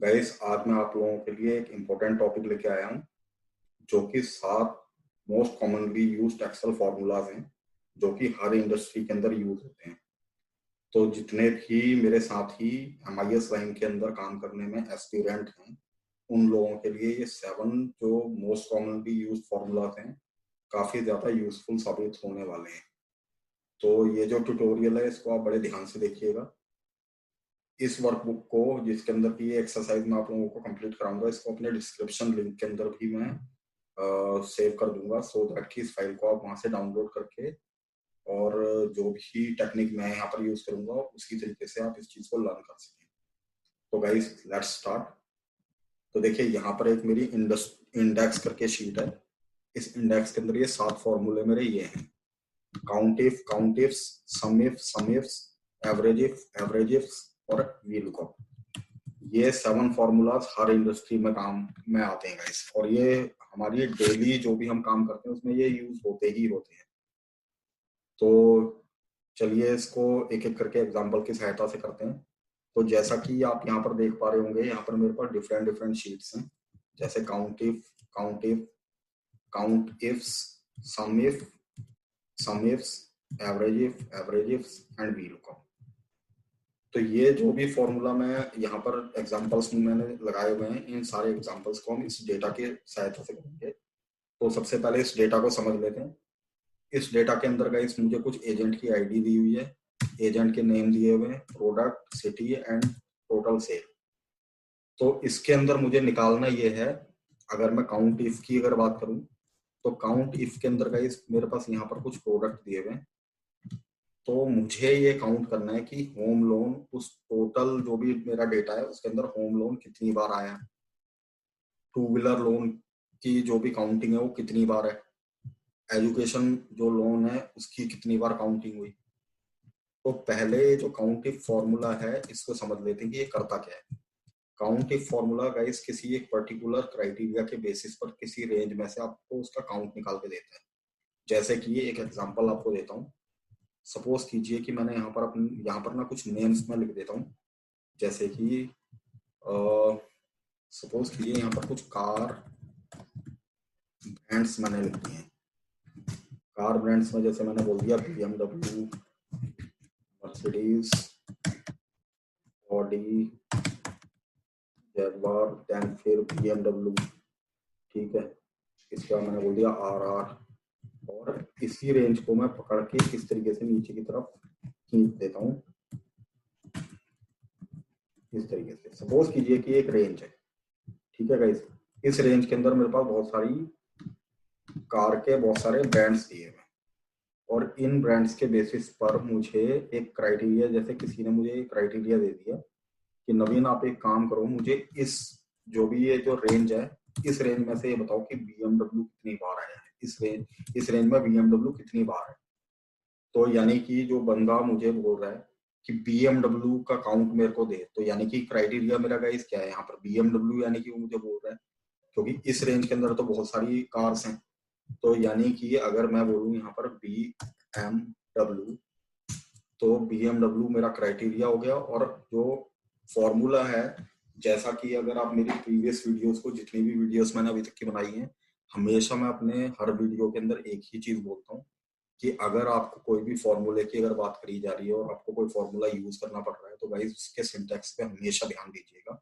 Guys, आज मैं आप लोगों के लिए एक इम्पोर्टेंट टॉपिक लेके आया हूँ जो कि 7 most commonly used Excel formulas हैं जो कि हर इंडस्ट्री के अंदर यूज होते हैं। तो जितने भी मेरे साथी MIS लाइन के अंदर काम करने में एस्पिरेंट हैं, उन लोगों के लिए ये 7 जो मोस्ट कॉमनली यूज्ड फार्मूलाज हैं काफी ज्यादा यूजफुल साबित होने वाले हैं। तो ये जो ट्यूटोरियल है इसको आप बड़े ध्यान से देखिएगा। इस वर्कबुक को जिसके अंदर की ये एक्सरसाइज मैं आप लोगों को कंप्लीट कराऊंगा, इसको अपने डिस्क्रिप्शन लिंक के अंदर भी मैं सेव कर दूंगा, सो दैट कि इस फाइल को आप वहां से डाउनलोड करके और जो भी टेक्निक मैं यहाँ पर यूज करूंगा उसी तरीके से आप इस चीज को लर्न कर सकें। तो गाइस, लेट्स स्टार्ट। तो देखिए, यहाँ पर एक मेरी इंडेक्स करके शीट है। इस इंडेक्स के अंदर ये 7 फॉर्मूले मेरे ये हैं: count if, count ifs, some ifs, average if, average ifs और वीलुकअप। ये 7 फॉर्मूलाज हर इंडस्ट्री में काम में आते हैं गाइस, और ये हमारी डेली जो भी हम काम करते हैं उसमें ये यूज होते ही होते हैं। तो चलिए इसको एक एक करके एग्जांपल की सहायता से करते हैं। तो जैसा कि आप यहाँ पर देख पा रहे होंगे, यहाँ पर मेरे पास डिफरेंट डिफरेंट शीट्स हैं, जैसे count if, count if, count ifs, sum if, sum ifs, average ifs and VLOOKUP. तो ये जो भी फॉर्मूला मैं यहाँ पर एग्जांपल्स में मैंने लगाए हुए हैं, इन सारे एग्जांपल्स को हम इस डेटा के सहायता से करेंगे। तो सबसे पहले इस डेटा को समझ लेते हैं। इस डेटा के अंदर गाइस मुझे कुछ एजेंट की आईडी दी हुई है, एजेंट के नेम दिए हुए हैं, product, city and total sale. तो इसके अंदर मुझे निकालना ये है, अगर मैं काउंट इफ की अगर बात करूं तो काउंट इफ के अंदर गाइस मेरे पास यहाँ पर कुछ प्रोडक्ट दिए हुए हैं। तो मुझे ये काउंट करना है कि होम लोन, उस टोटल जो भी मेरा डेटा है उसके अंदर होम लोन कितनी बार आया है, टू व्हीलर लोन की जो भी काउंटिंग है वो कितनी बार है, एजुकेशन जो लोन है उसकी कितनी बार काउंटिंग हुई। तो पहले जो काउंट इफ फॉर्मूला है इसको समझ लेते हैं कि ये करता क्या है। काउंट इफ फॉर्मूला गाइस किसी एक पर्टिकुलर क्राइटेरिया के बेसिस पर किसी रेंज में से आपको उसका काउंट निकाल के देता है। जैसे कि एक एग्जांपल आपको देता हूँ। सपोज कीजिए कि मैंने यहाँ पर ना कुछ नेम्स में लिख देता हूँ, जैसे कि सपोज कीजिए यहाँ पर कुछ कार ब्रांड्स मैंने लिख दिए हैं। कार ब्रांड्स में जैसे मैंने बोल दिया BMW, Mercedes, Audi, Jaguar, then फिर BMW, ठीक है। इसका मैंने बोल दिया RR, और इसी रेंज को मैं पकड़ के इस तरीके से नीचे की तरफ खींच देता हूँ, इस तरीके से। सपोज कीजिए कि एक रेंज है, ठीक है गाइस। इस रेंज के अंदर मेरे पास बहुत सारी कार के बहुत सारे ब्रांड्स दिए हुए हैं, और इन ब्रांड्स के बेसिस पर मुझे एक क्राइटेरिया, जैसे किसी ने मुझे एक क्राइटेरिया दे दिया कि नवीन आप एक काम करो, मुझे इस जो भी ये जो रेंज है इस रेंज में से ये बताओ कि BMW कितनी बार आया है, इस रेंज में BMW कितनी बार है। तो यानी कि जो बंदा मुझे बोल रहा है कि BMW का काउंट मेरे को दे, तो यानी कि क्राइटेरिया मेरा गाइस क्या है यहाँ पर, BMW, यानी कि वो मुझे बोल रहा है क्योंकि इस रेंज के अंदर तो बहुत सारी कार्स हैं। तो यानी कि अगर मैं बोलूँ यहाँ पर BMW, तो BMW मेरा क्राइटेरिया हो गया। और जो फॉर्मूला है, जैसा कि अगर आप मेरी प्रीवियस वीडियोस को, जितनी भी वीडियोस मैंने अभी तक की बनाई हैं, हमेशा मैं अपने हर वीडियो के अंदर एक ही चीज बोलता हूँ कि अगर आपको कोई भी फॉर्मूले की अगर बात करी जा रही है और आपको कोई फॉर्मूला यूज करना पड़ रहा है, तो गाइस उसके सिंटैक्स पे हमेशा ध्यान दीजिएगा।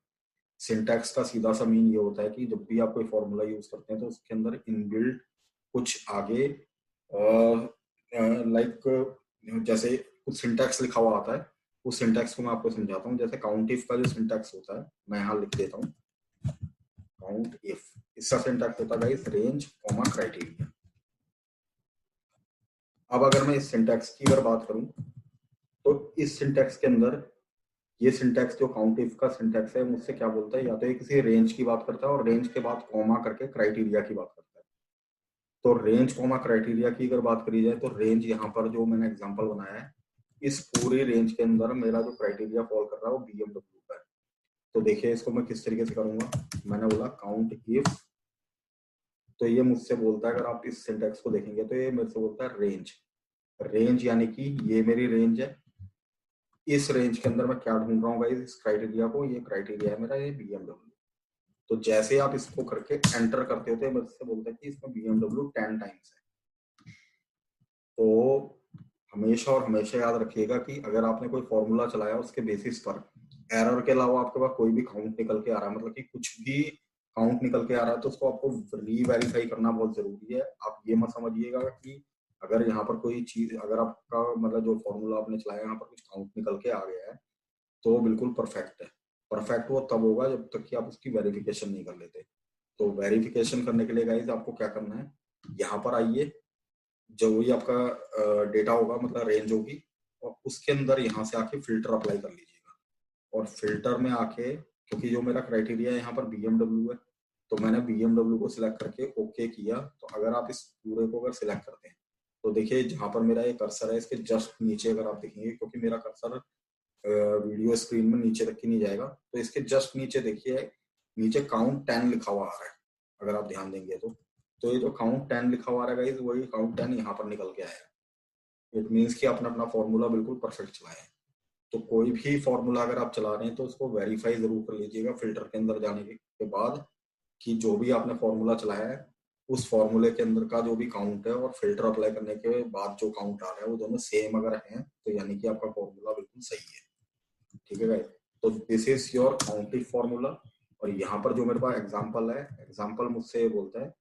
सिंटैक्स का सीधा सा मीन ये होता है कि जब भी आप कोई फॉर्मूला यूज करते हैं तो उसके अंदर इनबिल्ट कुछ आगे लाइक जैसे कुछ सिंटैक्स लिखा हुआ आता है, उस सिंटैक्स को मैं आपको समझाता हूँ। जैसे काउंट इफ का जो सिंटैक्स होता है मैं यहाँ लिख देता हूँ, काउंट इफ, इसका सिंटैक्स होता है गाइस रेंज कॉमा क्राइटेरिया। अब अगर मैं इस सिंटैक्स की अगर बात करूं तो इस सिंटैक्स के अंदर ये सिंटैक्स जो काउंट इफ का सिंटैक्स है मुझसे क्या बोलता है, या तो ये किसी रेंज की बात करता है और रेंज के बाद कॉमा करके क्राइटेरिया की बात करता है। तो रेंज कॉमा क्राइटेरिया की अगर बात करी जाए तो रेंज यहाँ पर जो मैंने एग्जांपल बनाया है, इस पूरी रेंज के अंदर मेरा जो क्राइटेरिया फॉल कर रहा है वो BMW का है। तो देखिए इसको मैं किस तरीके से करूंगा। मैंने बोला काउंट इफ, तो ये मुझसे बोलता है, अगर आप इस सिंटैक्स को देखेंगे तो ये मेरे से बोलता है रेंज। रेंज यानी कि ये मेरी रेंज है, इस रेंज के अंदर मैं क्या ढूंढ रहा हूँ गाइस, इस क्राइटेरिया को, ये क्राइटेरिया है मेरा, ये BMW। तो जैसे आप इसको करके एंटर करते होते हैं, मुझसे बोलता है कि इसमें BMW 10 टाइम्स है। तो हमेशा और हमेशा याद रखिएगा कि अगर आपने कोई फॉर्मूला चलाया उसके बेसिस पर एरर के अलावा आपके पास कोई भी काउंट निकल के आ रहा है, मतलब कि कुछ भी काउंट निकल के आ रहा है, तो उसको आपको रीवेरीफाई करना बहुत जरूरी है। आप ये मत समझिएगा कि अगर यहाँ पर कोई चीज, अगर आपका मतलब जो फॉर्मूला आपने चलाया यहाँ पर कुछ काउंट निकल के आ गया है तो बिल्कुल परफेक्ट है। परफेक्ट वो तब होगा जब तक कि आप उसकी वेरिफिकेशन नहीं कर लेते। तो वेरिफिकेशन करने के लिए गाइज आपको क्या करना है, यहाँ पर आइए, जो भी आपका डेटा होगा मतलब रेंज होगी, और उसके अंदर यहाँ से आके फिल्टर अप्लाई कर लीजिएगा। और फिल्टर में आके, क्योंकि जो मेरा क्राइटेरिया यहाँ पर BMW है, तो मैंने BMW को सिलेक्ट करके ओके किया। तो अगर आप इस पूरे को अगर सिलेक्ट करते हैं तो देखिए जहां पर मेरा ये कर्सर है इसके जस्ट नीचे अगर आप देखेंगे, क्योंकि मेरा कर्सर वीडियो स्क्रीन में नीचे तक ही नहीं जाएगा, तो इसके जस्ट नीचे देखिए, नीचे काउंट 10 लिखा हुआ आ रहा है। अगर आप ध्यान देंगे तो ये जो काउंट 10 लिखा हुआ आ रहा है वही काउंट 10 यहाँ पर निकल के आया है। इट मीन्स कि आपने अपना फॉर्मूला बिल्कुल परफेक्ट चलाया है। तो कोई भी फॉर्मूला अगर आप चला रहे हैं तो उसको वेरीफाई जरूर कर लीजिएगा फिल्टर के अंदर जाने के बाद, कि जो भी आपने फॉर्मूला चलाया है उस फॉर्मूले के अंदर का जो भी काउंट है और फिल्टर अप्लाई करने के बाद जो काउंट आ रहा है वो दोनों सेम अगर हैं तो यानी कि आपका फॉर्मूला बिल्कुल सही है। ठीक है गाइस, तो this is your counting formula. और यहाँ पर जो मेरे पास एग्जांपल है, एग्जांपल मुझसे ये बोलता है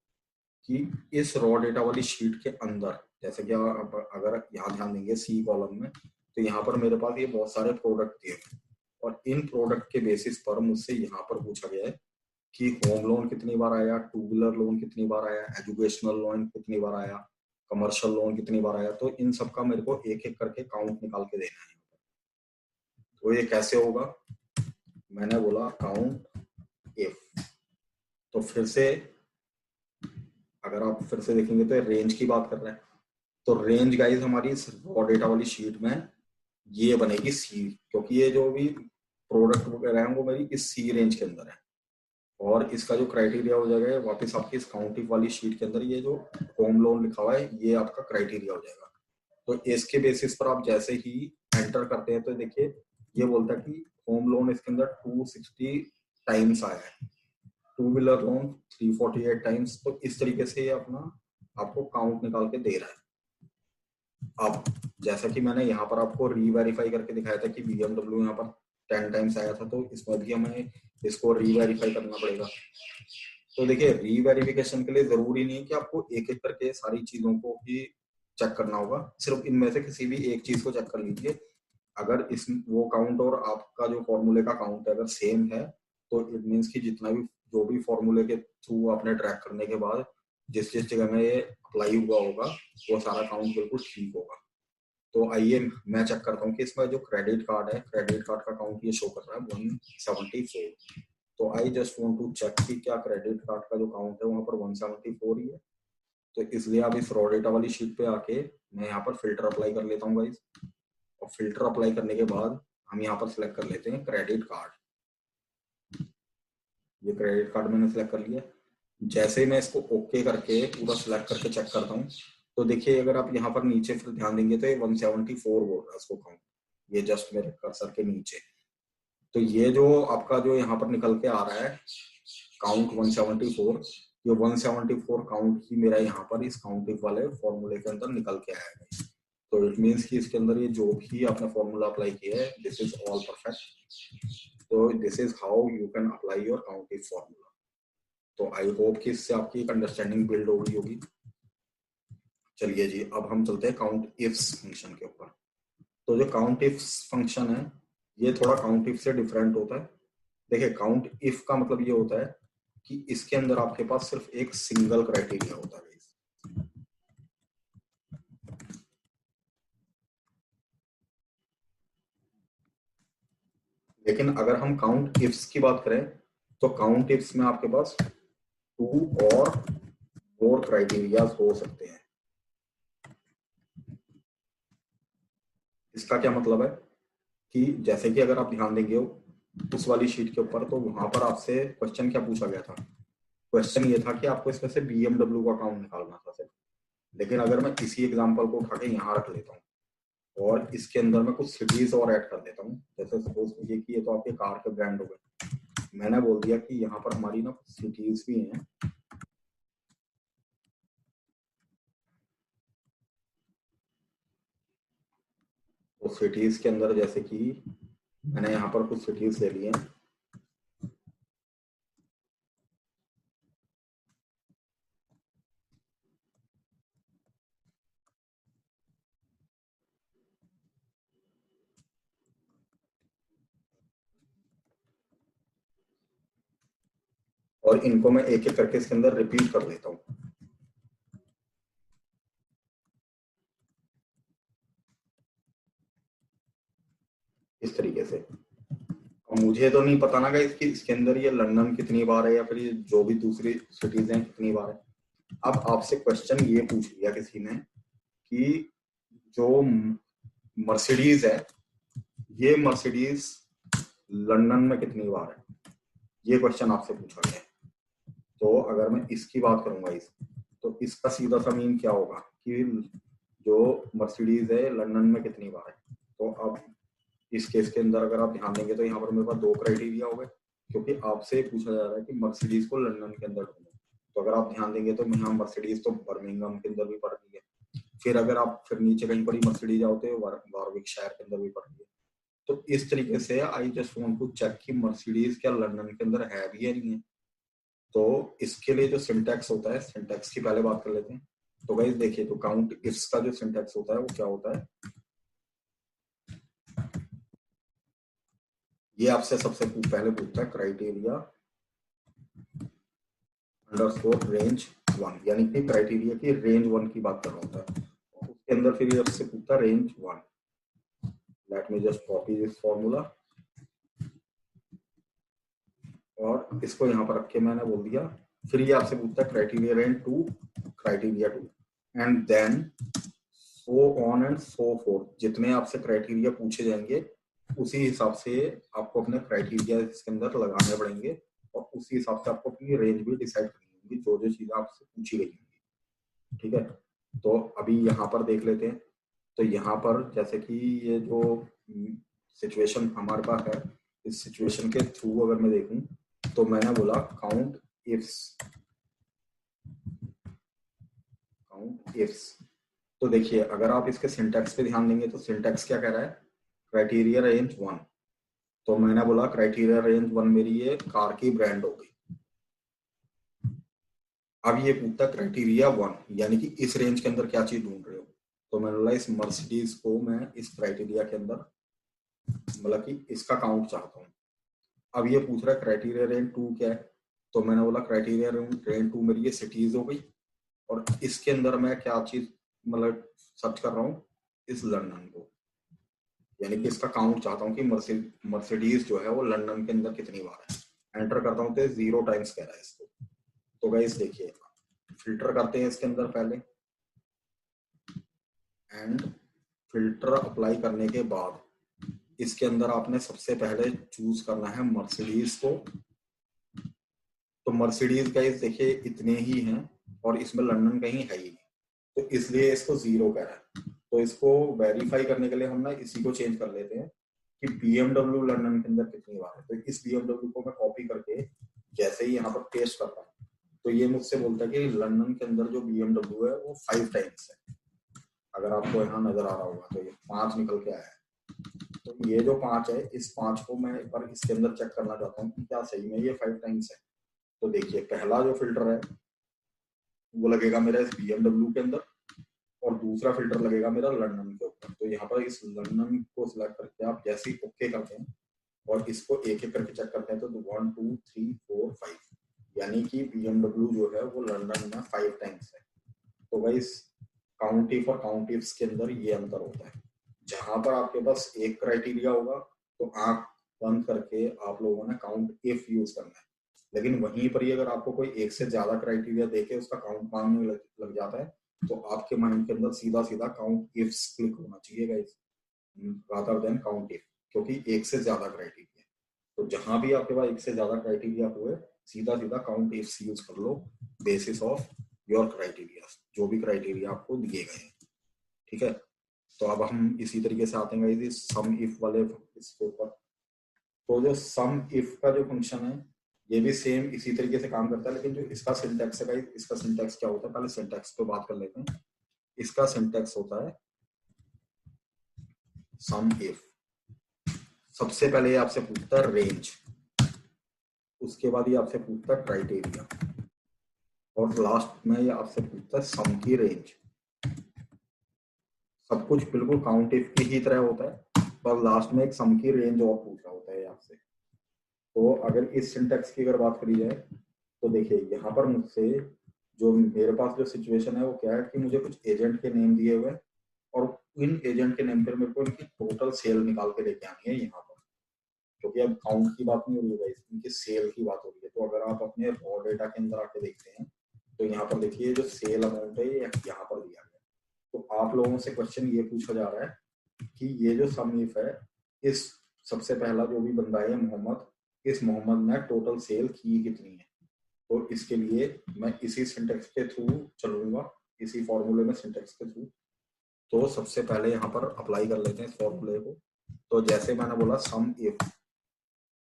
कि इस रॉ डेटा वाली शीट के अंदर, जैसे कि आप अगर यहाँ ध्यान देंगे सी कॉलम में, तो यहाँ पर मेरे पास ये बहुत सारे प्रोडक्ट दिए हैं और इन प्रोडक्ट के बेसिस पर मुझसे यहाँ पर पूछा गया है कि होम लोन कितनी बार आया, टू व्हीलर लोन कितनी बार आया, एजुकेशनल लोन कितनी बार आया, कमर्शियल लोन कितनी बार आया। तो इन सब का मेरे को एक एक करके काउंट निकाल के देना है। तो ये कैसे होगा, मैंने बोला काउंट इफ। तो फिर से अगर आप फिर से देखेंगे तो रेंज की बात कर रहे हैं, तो रेंज गाइस हमारी रॉ डेटा वाली शीट में ये बनेगी सी, क्योंकि ये जो भी प्रोडक्ट वगैरह है वो मेरी इस सी रेंज के अंदर है। और इसका जो क्राइटेरिया हो जाएगा वापस आपकी इस काउंटिंग वाली शीट के अंदर, ये जो होम लोन लिखा हुआ है ये आपका क्राइटेरिया हो जाएगा। तो इसके बेसिस पर आप जैसे ही एंटर करते हैं तो देखिए ये बोलता है कि होम लोन इसके अंदर 260 टाइम्स आया है, टू व्हीलर लोन 348 टाइम्स। तो इस तरीके से ये अपना आपको काउंट निकाल के दे रहा है। अब जैसा कि मैंने यहाँ पर आपको रीवेरीफाई करके दिखाया था कि BMW यहाँ पर 10 टाइम्स आया था, तो इसमें भी हमें इसको रीवेरीफाई करना पड़ेगा। तो देखिए रीवेरिफिकेशन के लिए जरूरी नहीं है कि आपको एक एक करके सारी चीजों को ही चेक करना होगा, सिर्फ इनमें से किसी भी एक चीज को चेक कर लीजिए। अगर इस वो काउंट और आपका जो फॉर्मूले का काउंट है अगर सेम है तो इट मीन्स कि जितना भी जो भी फॉर्मूले के थ्रू आपने ट्रैक करने के बाद जिस जिस जगह में ये अप्लाई हुआ होगा वो सारा काउंट बिल्कुल ठीक होगा। तो आइए मैं चेक करता हूँ कि इसमें जो क्रेडिट कार्ड है, क्रेडिट कार्ड का काउंट ये शो कर रहा है 174। तो I just want to check कि क्या क्रेडिट कार्ड का जो काउंट है वहां पर 174 ही है। तो इसलिए आप इस रॉ डेटा वाली शीट पे आके मैं यहाँ पर फिल्टर अप्लाई कर लेता हूँ गाइस। और फिल्टर अप्लाई करने के बाद हम यहाँ पर सिलेक्ट कर लेते हैं क्रेडिट कार्ड। ये क्रेडिट कार्ड मैंने सिलेक्ट कर लिया। जैसे ही मैं इसको ओके करके पूरा सिलेक्ट करके चेक करता हूँ तो देखिए अगर आप यहाँ पर नीचे फिर ध्यान देंगे तो ये 174 बोल रहा है इसको काउंट, ये जस्ट मेरे कर्सर के नीचे। तो ये जो आपका जो यहाँ पर निकल के आ रहा है काउंट 174, ये 174 काउंट ही मेरा यहाँ पर इस काउंटिंग वाले फॉर्मूले के अंदर निकल के आया है। तो इट मीन्स कि इसके अंदर ये जो भी आपने फॉर्मूला अप्लाई किया है दिस इज ऑल परफेक्ट। तो this is how you can apply your counting formula. तो आई होप कि इससे आपकी एक अंडरस्टैंडिंग बिल्ड हो गई होगी। चलिए जी अब हम चलते हैं काउंट इफ्स फंक्शन के ऊपर। तो जो काउंट इफ्स फंक्शन है ये थोड़ा काउंट इफ से डिफरेंट होता है। देखिए काउंट इफ का मतलब ये होता है कि इसके अंदर आपके पास सिर्फ एक सिंगल क्राइटेरिया होता है। लेकिन अगर हम काउंट इफ्स की बात करें तो काउंट इफ्स में आपके पास 2 और मोर क्राइटेरियाज हो सकते हैं। इसका क्या मतलब है कि जैसे कि अगर आप ध्यान देंगे उस वाली शीट के ऊपर, तो वहां पर आपसे क्वेश्चन क्या पूछा गया था, क्वेश्चन ये था कि आपको इसमें से BMW का काउंट निकालना था सिर्फ। लेकिन अगर मैं इसी एग्जांपल को उठा के यहाँ रख लेता हूँ और इसके अंदर मैं कुछ सिटीज और ऐड कर देता हूँ। जैसे सपोज कीजिए कि ये तो आपके कार के ब्रांड हो गए, मैंने बोल दिया कि यहाँ पर हमारी ना कुछ सिटीज भी हैं। तो सिटीज के अंदर जैसे कि मैंने यहाँ पर कुछ सिटीज ले लिए हैं। और इनको मैं एक एक करके इसके अंदर रिपीट कर देता हूँ। इस तरीके से। मुझे तो नहीं पता ना कि इसके अंदर ये लंदन कितनी बार है या फिर ये जो भी दूसरी सिटीज हैं कितनी बार है। अब आपसे क्वेश्चन ये पूछ लिया किसी ने कि जो मर्सिडीज है, ये मर्सिडीज लंदन में कितनी बार है, ये क्वेश्चन आपसे पूछा गया है। तो अगर मैं इसकी बात करूंगा तो इसका सीधा सा मीन क्या होगा कि जो मर्सिडीज है लंदन में कितनी बार है। तो अब इस केस के अंदर अगर आप ध्यान देंगे तो यहाँ पर मेरे पास दो क्राइटेरिया हो गए, क्योंकि आपसे पूछा जा रहा है कि मर्सिडीज को लंदन के अंदर ढूंढो। तो अगर आप ध्यान देंगे तो यहाँ मर्सिडीज तो बर्मिंघम के अंदर भी पड़ रही है, फिर अगर आप फिर नीचे कहीं पर ही मर्सिडीज आओ तो वारविक शहर के अंदर भी पड़ रही है। तो इस तरीके से I just want to check कि मर्सिडीज क्या लंदन के अंदर है भी या नहीं है। तो इसके लिए जो सिंटैक्स होता है, सिंटैक्स की पहले बात कर लेते हैं। तो गाइस देखिए, तो काउंट इफ्स का जो सिंटैक्स होता है वो क्या होता है, ये आपसे सबसे पहले पूछता है क्राइटेरिया अंडरस्कोर रेंज 1, यानी कि क्राइटेरिया की रेंज 1 की बात कर रहा होता है। उसके अंदर फिर ये आपसे पूछता है range 1। Let me just copy this formula और इसको यहाँ पर रख के मैंने बोल दिया। फिर ये आपसे पूछता है criteria range 2, criteria 2 and then so on and so forth. जितने आपसे क्राइटेरिया पूछे जाएंगे उसी हिसाब से आपको अपने क्राइटेरिया इसके अंदर लगाने पड़ेंगे और उसी हिसाब से आपको अपनी रेंज भी डिसाइड करनी होगी जो जो चीजें आपसे पूछी गई होंगी। ठीक है, तो अभी यहाँ पर देख लेते हैं। तो यहाँ पर जैसे कि ये जो सिचुएशन हमारे पास है, इस सिचुएशन के थ्रू अगर मैं देखूं तो मैंने बोला काउंट इफ्स। तो देखिए, अगर आप इसके सिंटैक्स पे ध्यान देंगे तो सिंटैक्स क्या कह रहा है, क्राइटेरिया रेंज 1। तो मैंने बोला क्राइटेरिया रेंज 1 मेरी ये कार की ब्रांड हो गई। अब ये पूछता क्राइटेरिया 1 यानी कि इस रेंज के अंदर क्या चीज ढूंढ रहे हो। तो मैंने बोला इस मर्सिडीज को मैं इस क्राइटेरिया के अंदर मतलब कि इसका काउंट चाहता हूँ। अब ये पूछ रहा है क्राइटेरिया रेंज 2 क्या है। तो मैंने बोला क्राइटेरिया रेंज 2 मेरी ये सिटीज हो गई और इसके अंदर मैं क्या चीज मतलब सर्च कर रहा हूँ, इस लंदन को, यानी कि इसका काउंट चाहता हूँ कि मर्सिडीज जो है वो लंदन के अंदर कितनी बार है। एंटर करता हूँ तो 0 टाइम्स कह रहा है इसको। तो गाइस देखिए, फिल्टर करते हैं इसके अंदर पहले एंड फिल्टर अप्लाई करने के बाद इसके अंदर आपने सबसे पहले चूज करना है मर्सिडीज को। तो मर्सिडीज गाइस देखिए इतने ही हैं और इसमें लंदन कहीं है ही नहीं, तो इसलिए इसको 0 कह रहा है। तो इसको वेरीफाई करने के लिए हम ना इसी को चेंज कर लेते हैं कि BMW लंदन के अंदर कितनी बार है। तो इस BMW को मैं कॉपी करके जैसे ही यहाँ पर पेस्ट करता हूँ तो ये मुझसे बोलता है कि लंदन के अंदर जो BMW है वो 5 टाइम्स है। अगर आपको यहाँ नजर आ रहा होगा तो ये 5 निकल के आया है। तो ये जो 5 है, इस 5 को मैं एक बार इसके अंदर चेक करना चाहता हूँ कि क्या सही में ये 5 टाइम्स है। तो देखिए, पहला जो फिल्टर है वो लगेगा मेरा इस BMW के अंदर और दूसरा फिल्टर लगेगा मेरा लंदन के ऊपर। तो यहाँ पर इस लंदन को सिलेक्ट करके आप जैसे ही ओके करते हैं और इसको एक एक करके चेक करते हैं तो 1 2 3 4 5, यानी कि BMW जो है वो लंदन में 5 टाइम्स है। तो गाइस काउंट इफ और काउंट इफ्स के अंदर ये अंतर होता है। जहां पर आपके पास एक क्राइटेरिया होगा तो आंख बंद करके आप लोगों ने काउंट इफ यूज करना है, लेकिन वहीं पर ही अगर आपको कोई एक से ज्यादा क्राइटेरिया देके उसका काउंट मांगने लग जाता है तो आपके माइंड के अंदर सीधा सीधा काउंट इफ्स क्लिक होना चाहिए guys, rather than count if, क्योंकि एक से ज्यादा क्राइटेरिया। तो जहां भी आपके पास एक से ज्यादा क्राइटेरिया हुए सीधा सीधा काउंट इफ्स यूज कर लो बेसिस ऑफ योर क्राइटेरिया, जो भी क्राइटेरिया आपको दिए गए हैं। ठीक है, तो अब हम इसी तरीके से आते हैं इस सम इफ वाले इसके ऊपर। तो जो सम इफ का जो फंक्शन है ये भी सेम इसी तरीके से काम करता है, लेकिन जो इसका सिंटैक्स है गाइस, इसका सिंटैक्स क्या होता है, पहले सिंटैक्स पे बात कर लेते हैं। इसका सिंटैक्स होता है सम इफ। सबसे पहले ये आपसे पूछता है रेंज, उसके बाद ये आपसे पूछता है क्राइटेरिया, और लास्ट में ये आपसे पूछता है सम की रेंज। सब कुछ बिल्कुल काउंट इफ की ही तरह होता है, पर लास्ट में एक सम की रेंज और पूछ रहा होता है आपसे। तो अगर इस सिंटैक्स की अगर बात करी जाए तो देखिए यहाँ पर मुझसे जो मेरे पास जो सिचुएशन है वो क्या है कि मुझे कुछ एजेंट के नेम दिए हुए और इन एजेंट के नेम पर मेरे को इनकी टोटल सेल निकाल के लेके आनी है यहाँ पर, क्योंकि अब काउंट की बात नहीं हो रही है, इनकी सेल की बात हो रही है। तो अगर आप अपने रॉ डेटा के अंदर आके देखते हैं तो यहाँ पर देखिए जो सेल अमाउंट है ये यहाँ पर दिया गया। तो आप लोगों से क्वेश्चन ये पूछा जा रहा है कि ये जो सम इफ है, इस सबसे पहला जो भी बंदा है मोहम्मद, इस मोहम्मद ने टोटल सेल की कितनी है। तो इसके लिए मैं इसी सिंटेक्स के थ्रू चलूंगा, इसी फॉर्मूले में सिंटेक्स के थ्रू। तो सबसे पहले यहाँ पर अप्लाई कर लेते हैं इस फॉर्मूले को। तो जैसे मैंने बोला सम इफ,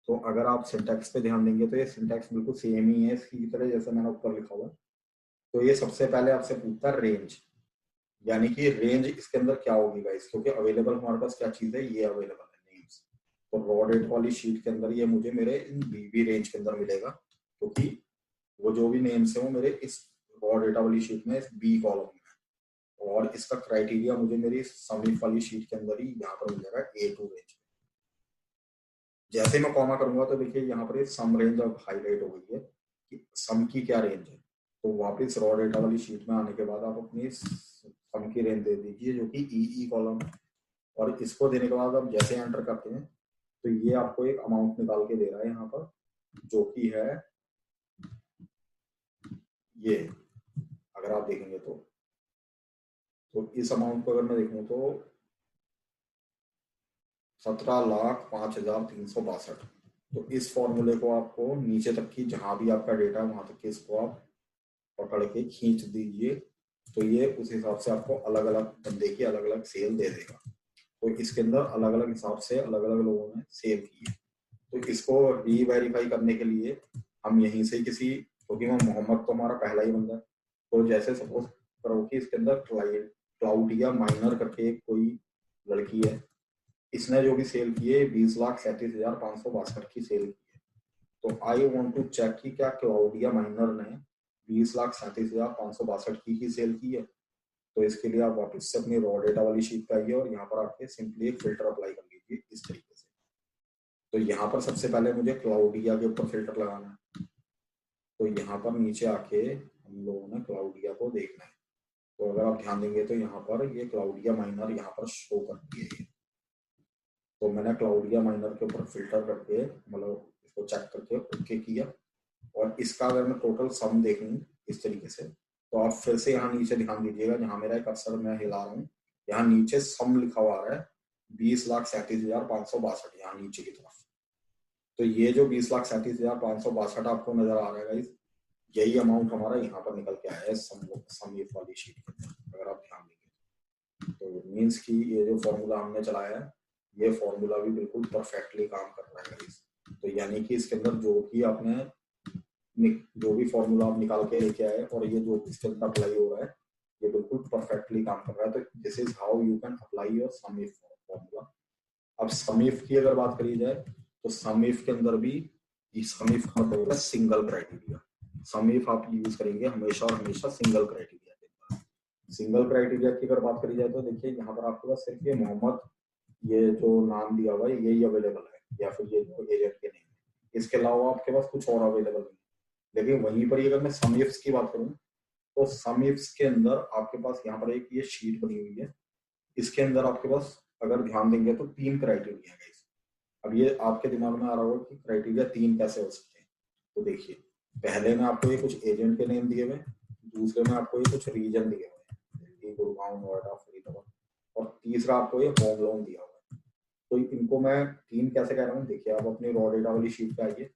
तो अगर आप सिंटैक्स पे ध्यान देंगे तो ये सिंटैक्स बिल्कुल सेम ही है इसकी तरह जैसे मैंने ऊपर लिखा हुआ। तो ये सबसे पहले आपसे पूछता है रेंज, यानी कि रेंज इसके अंदर क्या होगी गाइस, क्योंकि अवेलेबल हमारे पास क्या चीज है, ये अवेलेबल है नेम्स। तो रॉ डेट वाली शीट के अंदर ये मुझे मेरे इन बीबी रेंज के अंदर मिलेगा, क्योंकि वो जो भी नेम्स है वो मेरे इस रॉ डेटा वाली शीट में इस बी कॉलम में है, और इसका क्राइटेरिया मुझे मेरी सम इफ वाली शीट के अंदर ही यहाँ पर मिल जाएगा A2 रेंज। जैसे मैं कॉमा करूंगा तो देखिए यहाँ पर सम रेंज अब हाईलाइट हो गई है कि सम की क्या रेंज है। तो वापस रॉ डेटा वाली शीट में आने के बाद आप अपनी सम की रेंज दे दीजिए जो कि ई कॉलम है, और इसको देने के बाद आप जैसे एंटर करते हैं तो ये आपको एक अमाउंट निकाल के दे रहा है यहाँ पर, जो कि है ये। अगर आप देखेंगे तो इस अमाउंट को अगर मैं देखूं तो 17,05,362। तो इस फॉर्मूले को आपको नीचे तक की जहां भी आपका डेटा है वहां तक के इसको आप पकड़ के खींच दीजिए, तो ये उस हिसाब से आपको अलग अलग बंदे की अलग अलग सेल दे देगा। तो इसके अंदर अलग अलग हिसाब से अलग अलग लोगों ने सेल की है। तो इसको रीवेरीफाई करने के लिए हम यहीं से किसी, क्योंकि वो मोहम्मद तो हमारा पहला ही बंदा है, तो जैसे सपोज करो कि इसके अंदर क्लाउडिया माइनर करके कोई लड़की है, इसने जो भी सेल की है 20,37,562 की सेल की है। तो आई वांट टू चेक कि क्या क्लाउडिया माइनर ने 20,37,562 की ही सेल की है। तो इसके लिए आप वापस से अपनी रॉ डेटा वाली शीट पे आइए और यहाँ पर आके सिंपली एक फिल्टर अप्लाई कर लीजिए इस तरीके से। तो यहाँ पर सबसे पहले मुझे क्लाउडिया के ऊपर फिल्टर लगाना है, तो यहाँ पर नीचे आके हम लोगों ने क्लाउडिया को देखना है। तो अगर आप ध्यान देंगे तो यहाँ पर ये क्लाउडिया माइनर यहाँ पर शो करती है। तो मैंने क्लाउडिया माइनर के ऊपर फिल्टर करके मतलब इसको चेक करके ओके किया, और इसका अगर मैं टोटल सम देखूं इस तरीके से, तो आप फिर से यहाँ नीचे ध्यान दीजिएगा, जहां मेरा एक कर्सर मैं हिला रहा हूँ यहाँ नीचे सम लिखा हुआ है 20,37,562 यहाँ नीचे की तरफ। तो ये जो 20,37,562 आपको नजर आ रहा है, यही अमाउंट हमारा यहाँ पर निकल के आया है सम इफ वाली शीट के अंदर। अगर आप ध्यान देंगे तो मीन्स की ये जो फॉर्मूला हमने चलाया है ये फॉर्मूला भी बिल्कुल परफेक्टली काम कर रहा है। तो यानी कि इसके अंदर जो भी फॉर्मूला आप निकाल के लेके आए और ये जो इसके अंदर अप्लाई हो रहा है ये बिल्कुल परफेक्टली काम कर रहा है। तो this is how you can apply your sum if formula. अब सम इफ की अगर बात करी जाए तो सम इफ के अंदर भी सम इफ का मतलब है सिंगल क्राइटेरिया। सम इफ आप यूज करेंगे हमेशा और हमेशा सिंगल क्राइटेरिया के अंदर। सिंगल क्राइटेरिया की अगर बात करी जाए तो देखिए यहाँ पर आपके पास सिर्फ ये मोहम्मद ये जो नाम दिया हुआ है यही अवेलेबल है, या फिर ये जो एजेंट के नेम है, इसके अलावा आपके पास कुछ और अवेलेबल नहीं। लेकिन वहीं पर अगर मैं सम इफ्स की बात करूं तो सम इफ्स के अंदर आपके पास यहाँ पर एक ये शीट बनी हुई है, इसके अंदर आपके पास अगर ध्यान देंगे तो 3 क्राइटेरिया है। अब ये आपके दिमाग में आ रहा होगा कि क्राइटेरिया 3 कैसे हो सकते हैं। तो देखिए पहले में आपको ये कुछ एजेंट के नेम दिए हुए, दूसरे में आपको ये कुछ रीजन दिए हुए हैं दिल्ली, गुड़गांव, नोएडा, फरीदाबाद, और तीसरा आपको ये होम लोन दिया हुआ है। तो इनको मैं 3 कैसे कह रहा हूँ, देखिए आप अपनी रॉ डेटा वाली शीट पे आइए।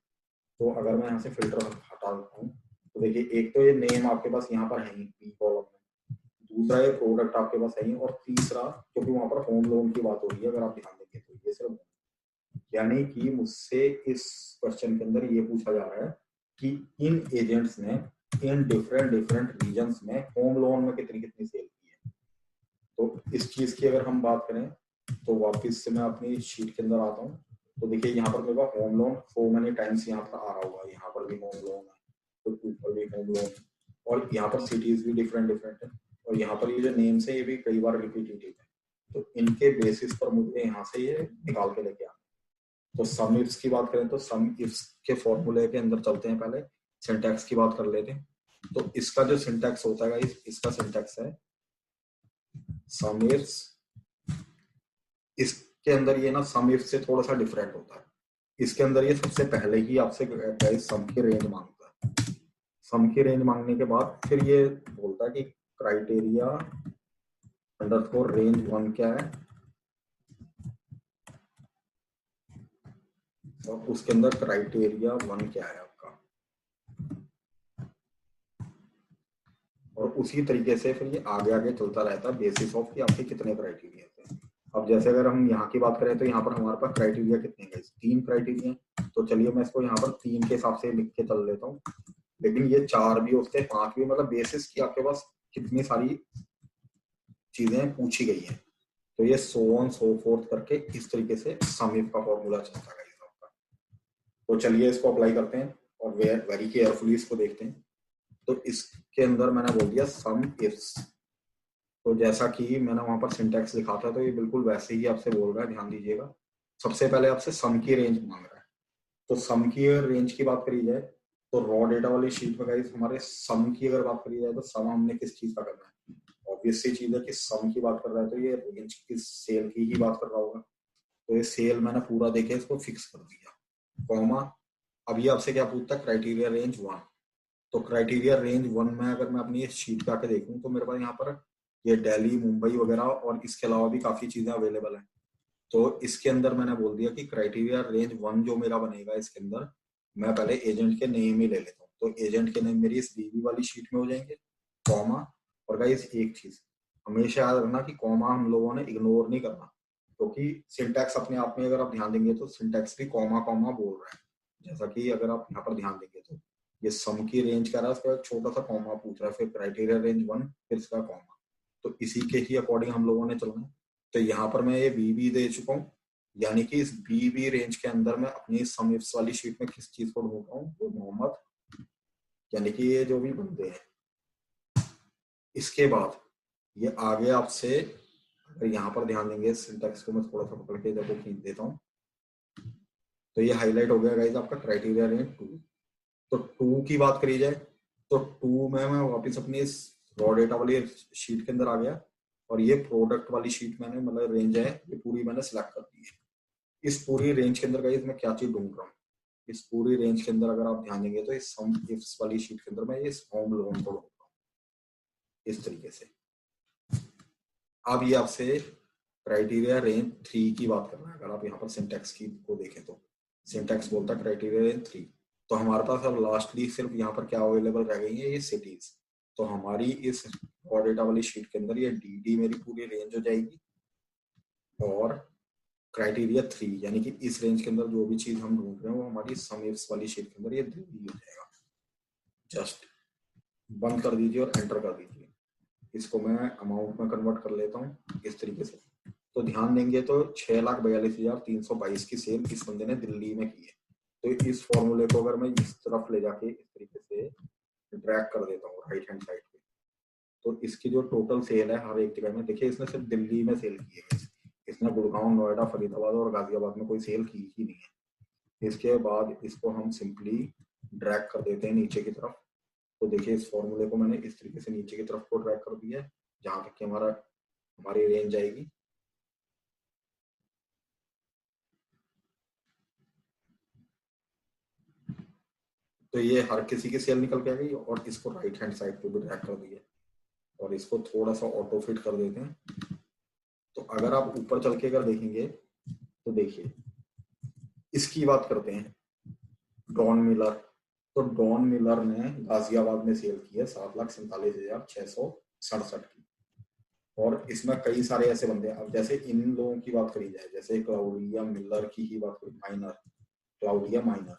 तो अगर मैं यहाँ से फिल्टर हटा देता हूँ तो देखिए एक तो ये नेम आपके पास यहाँ पर है ही बी कॉलम में, दूसरा ये प्रोडक्ट आपके पास है ही, और तीसरा क्योंकि वहां पर होम लोन की बात हो रही है, अगर आप ध्यान देंगे तो ये सिर्फ, यानी कि मुझसे इस क्वेश्चन के अंदर ये पूछा जा रहा है कि इन एजेंट्स ने इन डिफरेंट डिफरेंट रीजन्स में होम लोन में कितनी कितनी सेल की है। तो इस चीज की अगर हम बात करें तो वापस से मैं अपनी शीट के अंदर आता हूँ। तो देखिए यहाँ पर मेरे पास home loan so many times यहाँ पर आ रहा होगा, यहाँ पर भी होम लोन है, तो ऊपर भी होम लोन, और यहाँ पर सिटीज भी डिफरेंट डिफरेंट है, और यहाँ पर ये जो नेम्स है ये भी कई बार रिपीटेटिव है। तो इनके बेसिस पर मुझे यहाँ से ये निकाल के लेके आना। तो सम इफ्स की बात करें तो सम इफ्स के फॉर्मूले के अंदर चलते हैं, पहले सिंटैक्स की बात कर लेते हैं। तो इसका जो सिंटैक्स होता है इसका सिंटैक्स है सम इफ्स, इसके अंदर ये ना सम इफ से थोड़ा सा डिफरेंट होता है। इसके अंदर ये सबसे पहले ही आपसे सम की रेंज मांगता है, सम की रेंज मांगने के बाद फिर ये बोलता है कि क्राइटेरिया अंडरस्कोर रेंज 1 क्या है, और उसके अंदर क्राइटेरिया 1 क्या है आपका, और उसी तरीके से फिर ये आगे आगे चलता रहता है बेसिस ऑफ कि आपके कितने क्राइटेरिया थे। अब जैसे अगर हम यहाँ की बात करें तो यहाँ पर हमारे पास क्राइटेरिया कितने हैं, 3 क्राइटेरिया। तो चलिए मैं इसको यहाँ पर 3 के हिसाब से लिख के चल लेता हूँ, लेकिन ये 4 भी होते हैं, 5 भी, मतलब बेसिस की आपके पास कितनी सारी चीजें पूछी गई हैं। तो ये सो ऑन सो फोर्थ करके इस तरीके से सम इफ का फॉर्मूला चलता है आपका। तो चलिए इसको अप्लाई करते हैं और वेरी केयरफुली इसको देखते हैं। तो इसके अंदर मैंने बोल दिया सम इफ्स, तो जैसा कि मैंने वहां पर सिंटैक्स लिखा था तो ये बिल्कुल वैसे ही आपसे बोल रहा है, ध्यान दीजिएगा। सबसे पहले आपसे सम की रेंज मांग रहा है, तो सम की रेंज की बात करी जाए तो रॉ डेटा वाली शीट में गाइस हमारे सम की अगर बात करी जाए तो सम हमने किस चीज का करना है, ऑब्वियस सी चीज है कि सम की बात कर रहा है तो ये रेंज की सेल की ही बात कर रहा होगा। तो ये सेल मैंने पूरा देखे इसको फिक्स कर दिया, कॉमा। अब ये आपसे क्या पूछता है, क्राइटेरिया रेंज 1। तो क्राइटेरिया रेंज 1 में अगर मैं अपनी शीट पे आके देखूं तो मेरे पास यहाँ पर ये दिल्ली मुंबई वगैरह और इसके अलावा भी काफी चीजें अवेलेबल हैं। तो इसके अंदर मैंने बोल दिया कि क्राइटेरिया रेंज 1 जो मेरा बनेगा इसके अंदर मैं पहले एजेंट के नेम ही ले लेता हूँ। तो एजेंट के नेम मेरी इस बीबी वाली शीट में हो जाएंगे, कॉमा। और गाइस एक चीज हमेशा याद रखना कि कॉमा हम लोगों ने इग्नोर नहीं करना, क्योंकि सिंटैक्स अपने आप में अगर आप ध्यान देंगे तो सिंटैक्स भी कॉमा कॉमा बोल रहा है। जैसा कि अगर आप यहाँ पर ध्यान देंगे तो ये सम की रेंज कह रहा है, उसका एक छोटा सा कॉमा पूछ रहा है, फिर क्राइटेरिया रेंज 1 फिर इसका कॉमा। तो इसी के ही अकॉर्डिंग हम लोगों ने चलना है। तो यहाँ पर मैं ये बीबी दे चुका हूँ, यानी कि इस बीबी रेंज के अंदर मैं अपनी सम इफ्स वाली शीट में किस चीज को ढूंढ रहा हूँ, वो मोहम्मद, यानी कि ये जो भी बंदे हैं। इसके बाद ये आगे आपसे अगर यहाँ पर ध्यान देंगे सिंटैक्स को मैं थोड़ा सा पकड़ के जब खींच देता हूँ तो ये हाईलाइट हो गया गाइस आपका क्राइटेरिया रेंज 2। तो 2 की बात करी जाए तो 2 में मैं वापस अपनी इस रॉ डेटा वाली शीट के अंदर आ गया, और ये प्रोडक्ट वाली शीट मैंने मतलब रेंज है ये पूरी मैंने सिलेक्ट कर दी है। इस पूरी रेंज के अंदर गाइस मैं क्या चीज ढूंढ रहा हूँ, इस पूरी रेंज के अंदर अगर आप ध्यान देंगे तो इस सम इफ्स वाली शीट के अंदर मैं इस होम लोन को ढूंढ रहा हूँ इस तरीके से। अब ये आपसे क्राइटेरिया रेंज 3 की बात करना है। अगर आप यहाँ पर सिंटैक्स की को देखें तो सिंटैक्स बोलता है क्राइटेरिया रेंज 3। तो हमारे पास अब लास्टली सिर्फ यहाँ पर क्या अवेलेबल रह गई है, ये सिटीज। तो हमारी इस रॉ डेटा वाली शीट के अंदर ये डी मेरी पूरी रेंज हो जाएगी, और क्राइटेरिया 3 यानी कि इस रेंज के अंदर जो भी चीज हम ढूंढ रहे हैं वो हमारी सम इफ्स वाली शीट के अंदर ये दिल्ली हो जाएगा। जस्ट बंद कर दीजिए और एंटर कर दीजिए। इसको मैं अमाउंट में कन्वर्ट कर लेता हूँ इस तरीके से। तो ध्यान देंगे तो 6,42,322 की सेल इस बंदे ने दिल्ली में की है। तो इस फॉर्मूले को अगर मैं इस तरफ ले जाके इस तरीके से ड्रैग कर देता हूँ राइट हैंड साइड पे, तो इसकी जो टोटल सेल है हर एक जगह में, देखिए इसने सिर्फ दिल्ली में सेल की है, इसने गुड़गांव, नोएडा, फरीदाबाद और गाजियाबाद में कोई सेल की ही नहीं है। इसके बाद इसको हम सिंपली ड्रैग कर देते हैं नीचे की तरफ। तो देखिए इस फॉर्मूले को मैंने इस तरीके से नीचे की तरफ को ड्रैग कर दिया है जहां तक कि हमारी रेंज आएगी। तो ये हर किसी की सेल निकल के आ गई, और इसको राइट हैंड साइड पे भी ड्रैग कर दिया, और इसको थोड़ा सा ऑटो फिट कर देते हैं। तो अगर आप ऊपर चल के अगर देखेंगे तो देखिए इसकी बात करते हैं, डॉन मिलर। तो डॉन मिलर ने गाजियाबाद में सेल की है 7,47,667 की। और इसमें कई सारे ऐसे बंदे हैं। अब जैसे इन लोगों की बात करी जाए, जैसे क्लाउडिया मिलर की ही बात करी, माइनर, क्लाउडिया माइनर,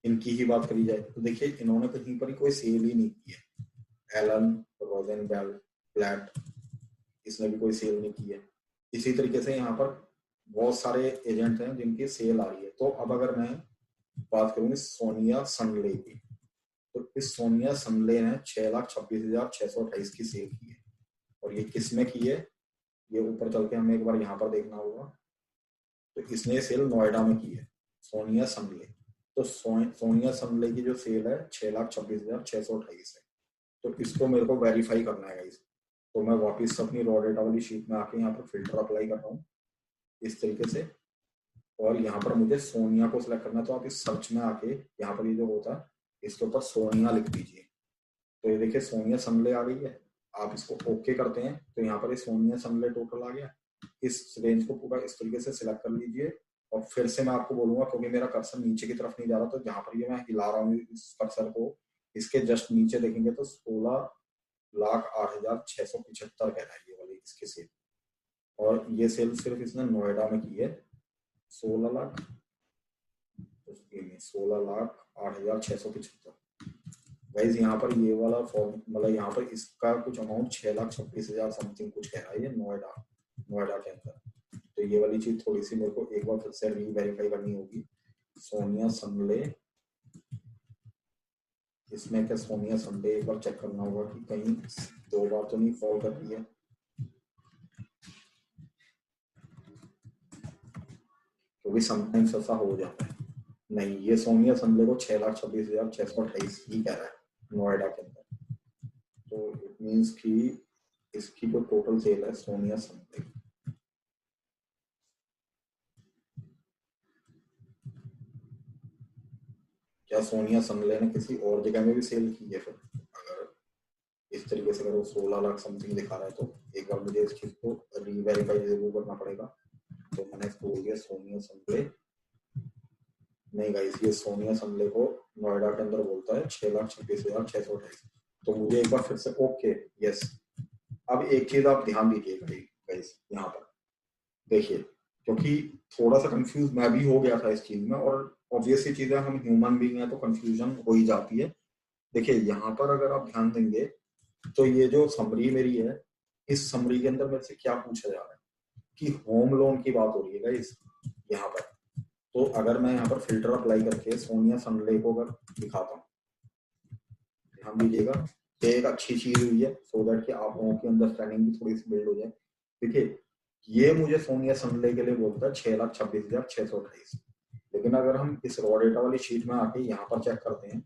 इनकी ही बात करी जाए तो देखिए इन्होंने कहीं पर ही कोई सेल ही नहीं की है। एलन रोजेनब्लैट, इसने भी कोई सेल नहीं की है। इसी तरीके से यहाँ पर बहुत सारे एजेंट हैं जिनकी सेल आ रही है। तो अब अगर मैं बात करूँ सोनिया सनले की, तो इस सोनिया सनले ने 6,26,628 की सेल की है। और ये किसमें की है, ये ऊपर चल के हमें एक बार यहाँ पर देखना होगा। तो इसने सेल नोएडा में की है, सोनिया सनले। तो सोनिया सनले की जो सेल है 6,26,628 है। तो इसको मेरे को वेरीफाई करना है गाइस। तो मैं वापस अपनी रॉ डेटा वाली शीट में आके यहाँ पर फिल्टर अप्लाई कर रहा हूँ इस तरीके से। और यहाँ पर मुझे सोनिया को सिलेक्ट करना है। तो आप इस सर्च में आके यहाँ पर ये जो होता है इसके ऊपर सोनिया लिख दीजिए। तो ये देखिए सोनिया सनले आ गई है। आप इसको ओके करते हैं तो यहाँ पर ये सोनिया सनले टोटल आ गया। इस रेंज को पूरा इस तरीके से सिलेक्ट कर लीजिए। और फिर से मैं आपको बोलूंगा, क्योंकि मेरा कर्सर नीचे की तरफ नहीं जा रहा, तो जहां पर ये मैं हिला रहा हूँ इस कर्सर को, इसके जस्ट नीचे देखेंगे तो 16,08,675 कह रहा है ये वाली इसकी सेल। और ये सेल सिर्फ इसने नोएडा में की है। 16,08,675। गाइस यहाँ पर ये वाला फॉर्म, मतलब यहाँ पर इसका कुछ अमाउंट 6,26,000 समथिंग कुछ कह रहा है ये नोएडा के अंदर। तो ये वाली चीज थोड़ी सी मेरे को एक बार फिर से री-वेरीफाई करनी होगी। सोनिया सनले, इसमें क्या सोनिया सनले एक बार चेक करना होगा कि कहीं 2 बार तो नहीं फॉल कर रही है, क्योंकि समटाइम्स ऐसा हो जाता है। नहीं, ये सोनिया सनले को 6,26,628 ही कह रहा है नोएडा के अंदर। तो इट मीन्स कि इसकी जो टोटल सेल है सोनिया सनले, क्या सोनिया सनले ने किसी और जगह में भी सेल की है? फिर अगर इस तरीके से अगर वो 16 लाख समथिंग दिखा रहा है तो एक बार मुझे इस चीज को री-वेरीफाई जरूर करना पड़ेगा। तो मैंने इसको बोल दिया सोनिया सनले। नहीं गाइस, ये सोनिया सनले को नोएडा के अंदर बोलता है 6,26,628। तो मुझे एक बार फिर से ओके, यस। अब एक चीज आप ध्यान दीजिएगा गाइस, यहाँ पर देखिए, क्योंकि थोड़ा सा कंफ्यूज मैं भी हो गया था इस चीज में। और ऑब्वियसली चीजें, हम ह्यूमन बीइंग है तो कंफ्यूजन हो ही जाती है। देखिए यहाँ पर अगर आप ध्यान देंगे तो ये जो समरी मेरी है, इस समरी के अंदर मेरे से क्या पूछा जा रहा है कि होम लोन की बात हो रही है गाइस यहाँ पर। तो अगर मैं यहाँ पर फिल्टर अप्लाई करके सोनिया सनले को अगर दिखाता हूँ, ध्यान दीजिएगा, ये एक अच्छी चीज हुई है सो दैट कि आप लोगों की अंडरस्टैंडिंग भी थोड़ी सी बिल्ड हो जाए। देखिए ये मुझे सोनिया सनले के लिए बोलता है 6,26,628। लेकिन अगर हम इस रॉ डेटा वाली शीट में आके यहाँ पर चेक करते हैं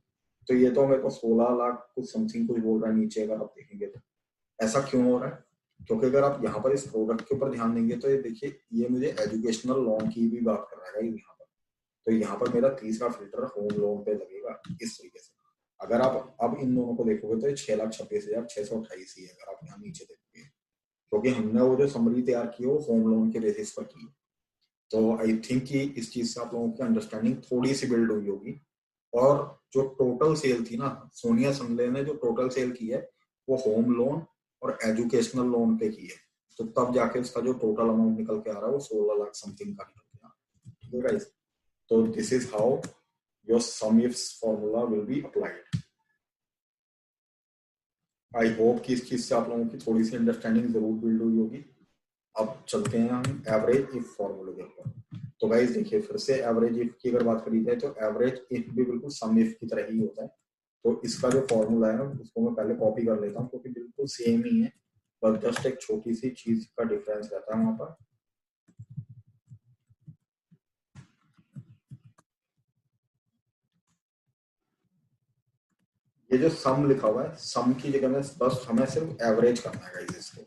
तो ये तो मेरे को 16 लाख कुछ समथिंग कुछ बोल रहा है नीचे। अगर आप देखेंगे तो ऐसा क्यों हो रहा है? क्योंकि अगर आप यहाँ पर इस प्रोडक्ट के ऊपर ध्यान देंगे तो ये देखिए, ये मुझे एजुकेशनल लोन की भी बात कर रहा है यहाँ पर। तो यहाँ पर मेरा तीसरा फिल्टर होम लोन पे लगेगा इस तरीके से। अगर आप अब इन दोनों को देखोगे तो ये 6,26,628 ही है अगर आप यहाँ नीचे देखोगे, क्योंकि हमने वो जो समरी तैयार की है वो होम लोन के बेसिस पर की है। तो आई थिंक कि इस चीज से आप लोगों की अंडरस्टैंडिंग थोड़ी सी बिल्ड हुई होगी। और जो टोटल सेल थी ना, सोनिया सनले ने जो टोटल सेल की है वो होम लोन और एजुकेशनल लोन पे की है। तो तब जाके उसका जो टोटल अमाउंट निकल के आ रहा है वो 16 लाख समथिंग का निकल के आ रहा है। ठीक है गाइस, तो this is how your some ifs formula will be applied. I hope कि इस चीज से आप लोगों की थोड़ी सी अंडरस्टैंडिंग जरूर बिल्ड हुई होगी। अब चलते हैं हम एवरेज इफ फॉर्मूले के ऊपर। तो गाइस देखिए, फिर से एवरेज इफ की अगर बात करी जाए तो एवरेज इफ भी बिल्कुल सम इफ की तरह ही होता है। तो इसका जो फॉर्मूला है ना उसको मैं पहले कॉपी कर लेता हूँ, क्योंकि बिल्कुल सेम ही है, बस जस्ट एक छोटी सी चीज का डिफरेंस रहता है वहां पर। ये जो सम लिखा हुआ है, सम की जगह में बस हमें सिर्फ एवरेज करना है गाइस इसको।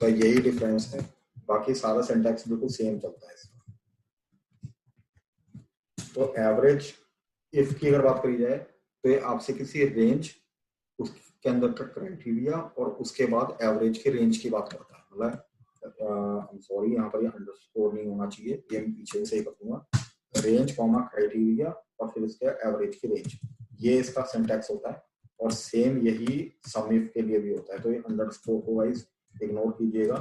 तो यही डिफरेंस है, बाकी सारा सिंटैक्स बिल्कुल सेम चलता है इसका। तो एवरेज इफ की अगर बात करी जाए तो ये आपसे किसी रेंज, उसके अंदर का क्राइटेरिया और उसके बाद एवरेज की रेंज की बात करता है। मतलब सॉरी, यहाँ पर ये अंडरस्कोर नहीं होना चाहिए, ये मैं पीछे से कर दूंगा। रेंज कॉमा क्राइटेरिया और फिर उसके एवरेज की रेंज, ये इसका सिंटैक्स होता है। और सेम यही सम इफ के लिए भी होता है। तो ये अंडरस्कोर को वाइज इग्नोर कीजिएगा,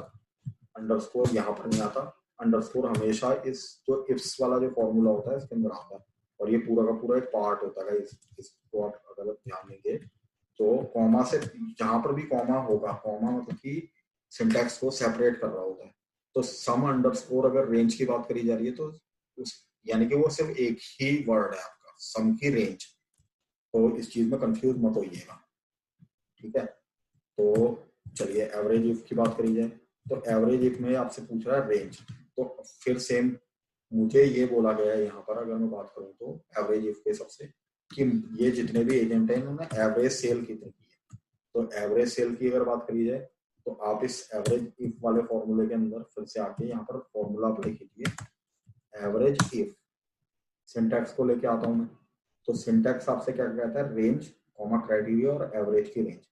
अंडरस्कोर यहाँ पर नहीं आता, अंडरस्कोर हमेशा इस जो इफ्स वाला जो फॉर्मूला होता है इसके अंदर आता है, और ये पूरा का पूरा एक पार्ट होता है इसको आप अगर ध्यान देंगे तो कॉमा से जहां पर भी कॉमा होगा, कॉमा मतलब कि सिंटैक्स को सेपरेट कर रहा होता है। तो सम अंडरस्कोर अगर रेंज की बात करी जा रही है तो उस यानी कि वो सिर्फ एक ही वर्ड है आपका, सम की रेंज। तो इस चीज में कंफ्यूज मत होइएगा, ठीक है। तो चलिए एवरेज इफ की बात करी जाए, तो एवरेज इफ में आपसे पूछ रहा है रेंज, तो फिर सेम मुझे ये बोला गया है यहाँ पर, अगर मैं बात करूँ तो एवरेज इफ के सबसे कि ये जितने भी एजेंट हैं इन्होंने एवरेज सेल कितनी की है। तो एवरेज सेल की अगर बात करी जाए तो आप इस एवरेज इफ वाले फॉर्मूले के अंदर फिर से आके यहाँ पर फॉर्मूला अप्लाई कीजिए, एवरेज इफ। सिंटैक्स को लेके आता हूँ मैं, तो सिंटैक्स आपसे क्या कहता है, रेंज कॉमा क्राइटेरिया और एवरेज की रेंज।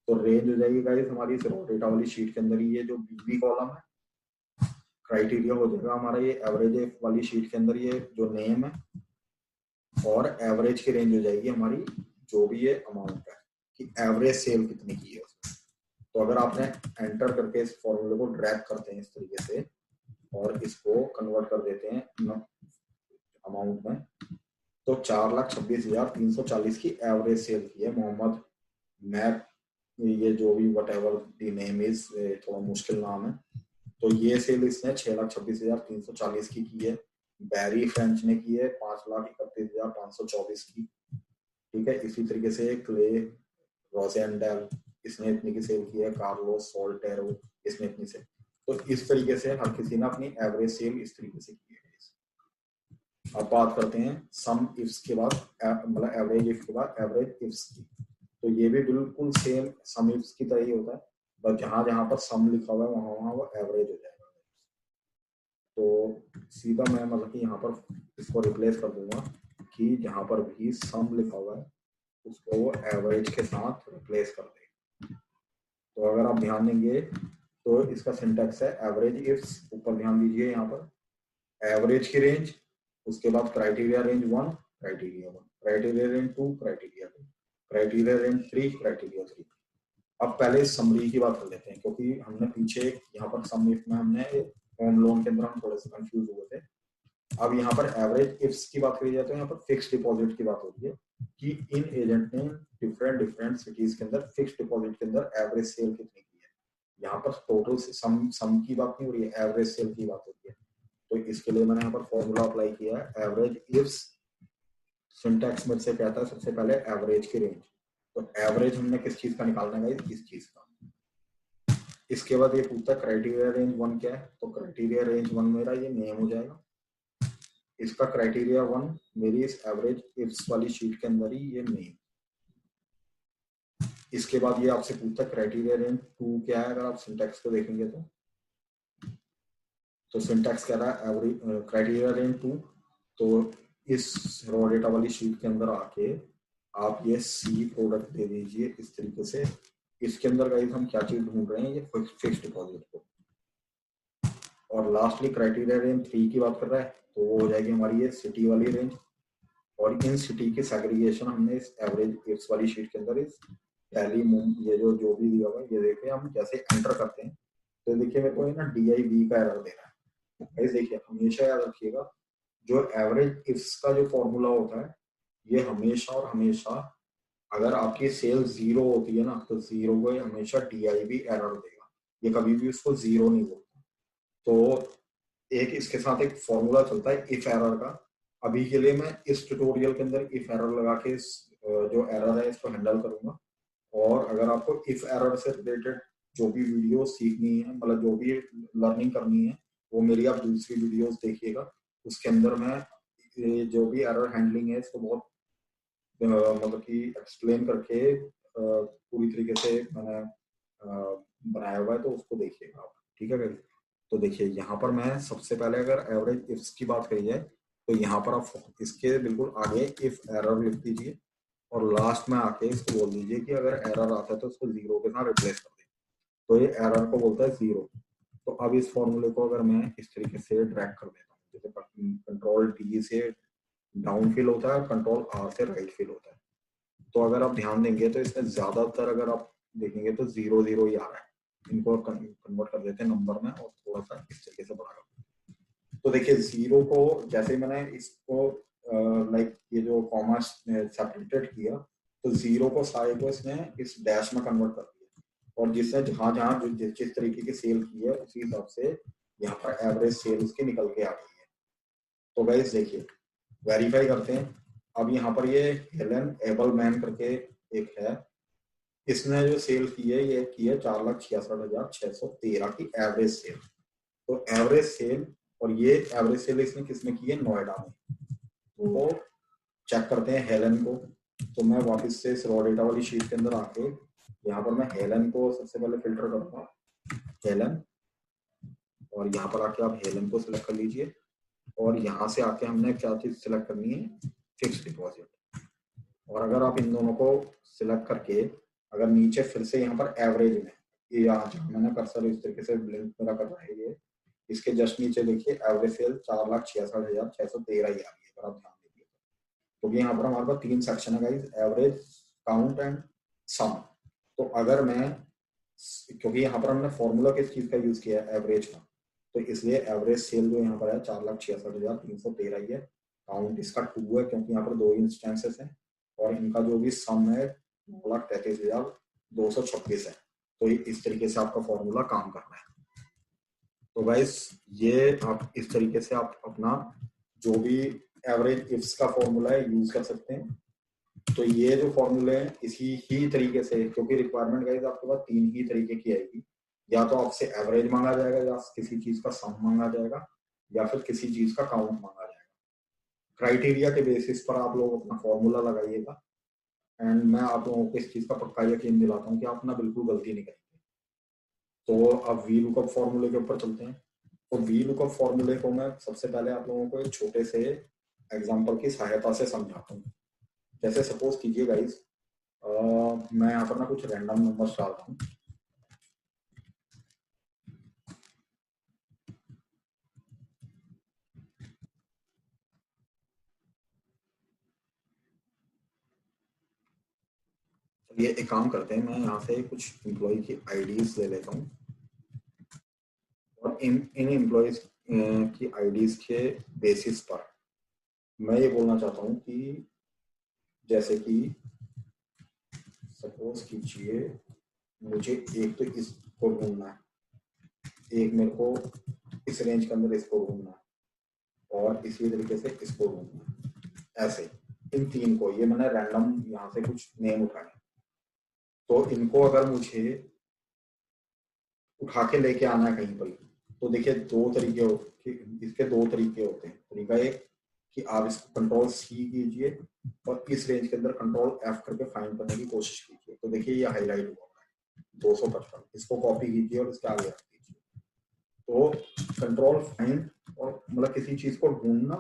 तो रेंज हो जाएगी गाइस हमारी रो डेटा वाली शीट के अंदर ही ये जो बीबी कॉलम है, क्राइटेरिया हो जाएगा हमारा ये एवरेज वाली शीट के अंदर ये जो नेम है, और एवरेज की रेंज हो जाएगी हमारी जो भी ये अमाउंट है कि एवरेज सेल कितनी की है उसमें। तो अगर आपने एंटर करके इस फॉर्मूले को ड्रैग करते हैं इस तरीके से और इसको कन्वर्ट कर देते हैं अमाउंट में, तो 4,26,340 की एवरेज सेल की है मोहम्मद मैप, ये जो भी what ever the name is, थोड़ा मुश्किल नाम है। तो ये सेल इसने 6,26,340 की है। बैरी फ्रेंच ने की है 5,31,524 की, ठीक है। इसी तरीके से क्ले रोजेंडेल इसने इतनी की सेल की है, कार्लोस सोल्टेरो इसने इतनी सेल। तो इस तरीके से हर किसी ने अपनी एवरेज सेल इस तरीके से की है। अब बात करते हैं सम इफ्स के बाद, मतलब एवरेज इफ के बाद एवरेज इफ्स की। तो ये भी बिल्कुल सेम सम इफ्स की तरह ही होता है, बस जहां जहां पर सम लिखा हुआ है वहां वहां वो एवरेज हो जाएगा। तो सीधा मैं मतलब कि यहाँ पर इसको रिप्लेस कर दूंगा कि जहां पर भी सम लिखा हुआ है उसको वो एवरेज के साथ रिप्लेस कर दे। तो अगर आप ध्यान देंगे तो इसका सिंटैक्स है एवरेज इफ्स, ऊपर ध्यान दीजिए यहाँ पर एवरेज की रेंज, उसके बाद criteria range 1 criteria 1, criteria range 2 criteria 2, criteria range 3 criteria 3। अब पहले समरी की बात कर लेते हैं, क्योंकि हमने पीछे यहाँ पर सम इफ में हमने होम लोन के अंदर हम थोड़े से कंफ्यूज हुए थे। अब यहाँ पर एवरेज इफ्स की बात करी जाए तो यहाँ पर फिक्स डिपॉजिट की बात होती है कि इन एजेंट ने डिफरेंट डिफरेंट सिटीज के अंदर फिक्स डिपॉजिट के अंदर एवरेज सेल कितनी की है। यहाँ पर टोटल सम की बात नहीं हो रही है, एवरेज सेल की बात होती है। तो इसके लिए मैंने यहाँ पर फॉर्मूला अप्लाई किया है एवरेज इफ्स। सिंटैक्स में से कहता है सबसे पहले एवरेज की रेंज, तो एवरेज हमने किस चीज का निकालना है, इस चीज का। इसके बाद ये पूछता है क्राइटेरिया रेंज 1 क्या है, तो क्राइटेरिया रेंज 1 मेरा ये नेम हो जाएगा। इसका क्राइटेरिया 1 मेरी इस एवरेज इफ्स वाली शीट के अंदर ही ये नेम। इसके बाद ये आपसे पूछता है क्राइटेरिया रेंज 2 क्या है, अगर आप सिंटैक्स को देखेंगे तो सिंटैक्स कह रहा है एवरेज क्राइटेरिया रेंज 2। तो इस रॉ डेटा वाली शीट के अंदर आके आप ये सी प्रोडक्ट दे दीजिए इस तरीके से। इसके अंदर गाइस हम क्या चीज ढूंढ रहे हैं, ये फिक्स डिपॉजिट को। और लास्टली क्राइटेरिया रेंज 3 की बात कर रहा है, तो वो हो जाएगी हमारी ये सिटी वाली रेंज। और इन सिटी के सेग्रीगेशन हमने इस एवरेज इफ्स वाली शीट के अंदर इस दिल्ली ये जो भी दिया हुआ है ये देखिए, हम जैसे एंटर करते हैं तो देखिए मेरे को ये ना DIV का एरर दे रहा है। गाइस देखिए हमेशा याद रखिएगा जो एवरेज इफ्स का जो फॉर्मूला होता है ये हमेशा और हमेशा अगर आपकी सेल 0 होती है ना तो 0 को हमेशा DIV एरर देगा, ये कभी भी उसको 0 नहीं बोलता। तो एक इसके साथ एक फॉर्मूला चलता है इफ एरर का। अभी के लिए मैं इस ट्यूटोरियल के अंदर इफ एरर लगा के इस जो एरर है इसको हैंडल करूंगा। और अगर आपको इफ एरर से रिलेटेड जो भी वीडियो सीखनी है, मतलब जो भी लर्निंग करनी है, वो मेरी आप दूसरी वीडियोस देखिएगा। उसके अंदर मैं जो भी एरर हैंडलिंग है इसको बहुत मतलब कि एक्सप्लेन करके पूरी तरीके से मैंने बनाया हुआ है, तो उसको देखिएगा आप, ठीक है। तो देखिए यहाँ पर मैं सबसे पहले अगर एवरेज इफ्स की बात करी जाए तो यहाँ पर आप इसके बिल्कुल आगे इफ एरर लिख दीजिए और लास्ट में आके इसको बोल दीजिए कि अगर एरर आता है तो उसको 0 के साथ रिप्लेस कर दें। तो ये एरर को बोलता है 0। तो अब इस फॉर्मूले को अगर मैं इस तरीके से ड्रैग कर देता हूँ, जैसे कंट्रोल D से डाउन फिल होता है और कंट्रोल R से राइट फिल होता है। तो अगर आप ध्यान देंगे तो इसमें ज्यादातर अगर आप देखेंगे तो 0 0 ही आ रहा है। इनको कन्वर्ट कर देते हैं नंबर में और थोड़ा सा इस तरीके से बड़ा कर। तो देखिए जीरो को जैसे ही मैंने इसको लाइक ये जो कॉमा सेपरेटेड किया, तो जीरो को सारे को इसने इस डैश में कन्वर्ट कर दिया, और जिसने जहां जहां जिस तरीके की सेल की है उसी हिसाब से यहाँ पर एवरेज सेल उसकी निकल के आ गई है। तो गाइस देखिए वेरीफाई करते हैं। अब यहाँ पर ये हेलन एबलमैन करके एक है, इसने जो सेल की है ये की है 4,66,613 की एवरेज सेल। तो एवरेज सेल, और ये एवरेज सेल इसने किसमें की है, नोएडा में। तो चेक करते हैं हेलन को। तो मैं वापस से इस रॉ डेटा वाली शीट के अंदर आके यहाँ पर मैं हेलन को सबसे पहले फिल्टर करूंगा, हेलन, और यहाँ पर आके आप हेलन को सिलेक्ट कर लीजिए, और यहाँ से आके हमने क्या चीज सिलेक्ट करनी है, फिक्स डिपॉजिट। और अगर आप इन दोनों को सिलेक्ट करके अगर नीचे फिर से यहाँ पर एवरेज में, ये यहाँ जहाँ मैंने कर्सर इस तरीके से ब्लिंक मेरा कर रहा है, ये इसके जस्ट नीचे देखिए एवरेज सेल 4,66,613 ही आ रही है, अगर आप ध्यान दीजिए। क्योंकि यहाँ पर हमारे पास 3 सेक्शन है guys, average, count and sum. तो अगर मैं, क्योंकि यहाँ पर हमने फॉर्मूला किस चीज का यूज किया है, एवरेज का, तो इसलिए एवरेज सेल जो यहाँ पर है 4,66,313 ही है। काउंट इसका 2 है क्योंकि यहाँ पर 2 इंस्टेंसेस हैं, और इनका जो भी सम है 9,33,226 है। तो इस तरीके से आपका फॉर्मूला काम करना है। तो गाइस ये आप इस तरीके से आप अपना जो भी एवरेज इफ्स का फॉर्मूला है यूज कर सकते हैं। तो ये जो फॉर्मूले हैं इसी ही तरीके से, क्योंकि रिक्वायरमेंट गाइस आपके पास 3 ही तरीके की आएगी, या तो आपसे एवरेज मांगा जाएगा, या किसी चीज का सम मांगा जाएगा, या फिर किसी चीज का काउंट मांगा जाएगा। क्राइटेरिया के बेसिस पर आप लोग अपना फॉर्मूला लगाइएगा, एंड मैं आप लोगों को इस चीज का पक्का यकीन दिलाता हूँ कि आप ना बिल्कुल गलती नहीं करेंगे। तो अब वी लुकअप फॉर्मूले के ऊपर चलते हैं। तो वी लुकअप फॉर्मूले को मैं सबसे पहले आप लोगों को एक छोटे से एग्जांपल की सहायता से समझाता हूँ। जैसे सपोज कीजिए गाइस, मैं यहाँ पर ना कुछ रैंडम नंबर्स डालता हूँ। ये एक काम करते हैं, मैं यहाँ से कुछ एम्प्लॉय की आईडीज ले लेता हूँ, और इन एम्प्लॉयज की आईडीज के बेसिस पर मैं ये बोलना चाहता हूँ कि जैसे कि सपोज कीजिए मुझे एक तो इसको ढूंढना है, एक मेरे को इस रेंज के अंदर इसको ढूंढना है, और इसी तरीके से इसको ढूंढना है। ऐसे इन 3 को, ये मैंने रैंडम यहाँ से कुछ नेम उठाए, तो इनको अगर मुझे उठा के लेके आना है कहीं पर, तो देखिए इसके 2 तरीके होते हैं। तरीका एक कि आप इसको कंट्रोल सी कीजिए और इस रेंज के अंदर कंट्रोल एफ करके फाइंड करने की कोशिश कीजिए। तो देखिए ये हाईलाइट हुआ है 255, इसको कॉपी कीजिए और इसके आगे रख दीजिए। तो कंट्रोल फाइंड, और मतलब किसी चीज को ढूंढना,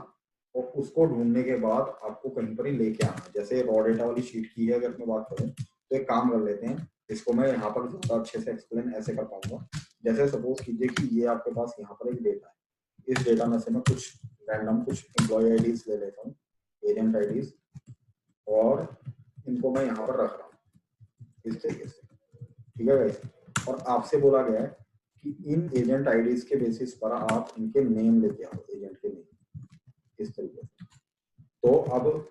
और उसको ढूंढने के बाद आपको कहीं पर ही लेके आना। जैसे रॉ डेटा वाली शीट की है अगर मैं बात करूं, तो एक काम कर लेते हैं, इसको मैं यहाँ पर ज्यादा अच्छे से एक्सप्लेन ऐसे कर पाऊंगा। जैसे सपोज कीजिए कि ये आपके पास यहाँ पर एक डेटा है, इस डेटा में से मैं कुछ रैंडम कुछ एम्प्लॉय आईडीज ले लेता हूँ, एजेंट आईडीज, और इनको मैं यहाँ पर रख रहा हूँ इस तरीके से, ठीक है गाइस। और आपसे बोला गया है कि इन एजेंट आईडीज के बेसिस पर आप इनके नेम लेके आओ, एजेंट के नेम, इस तरीके से। तो अब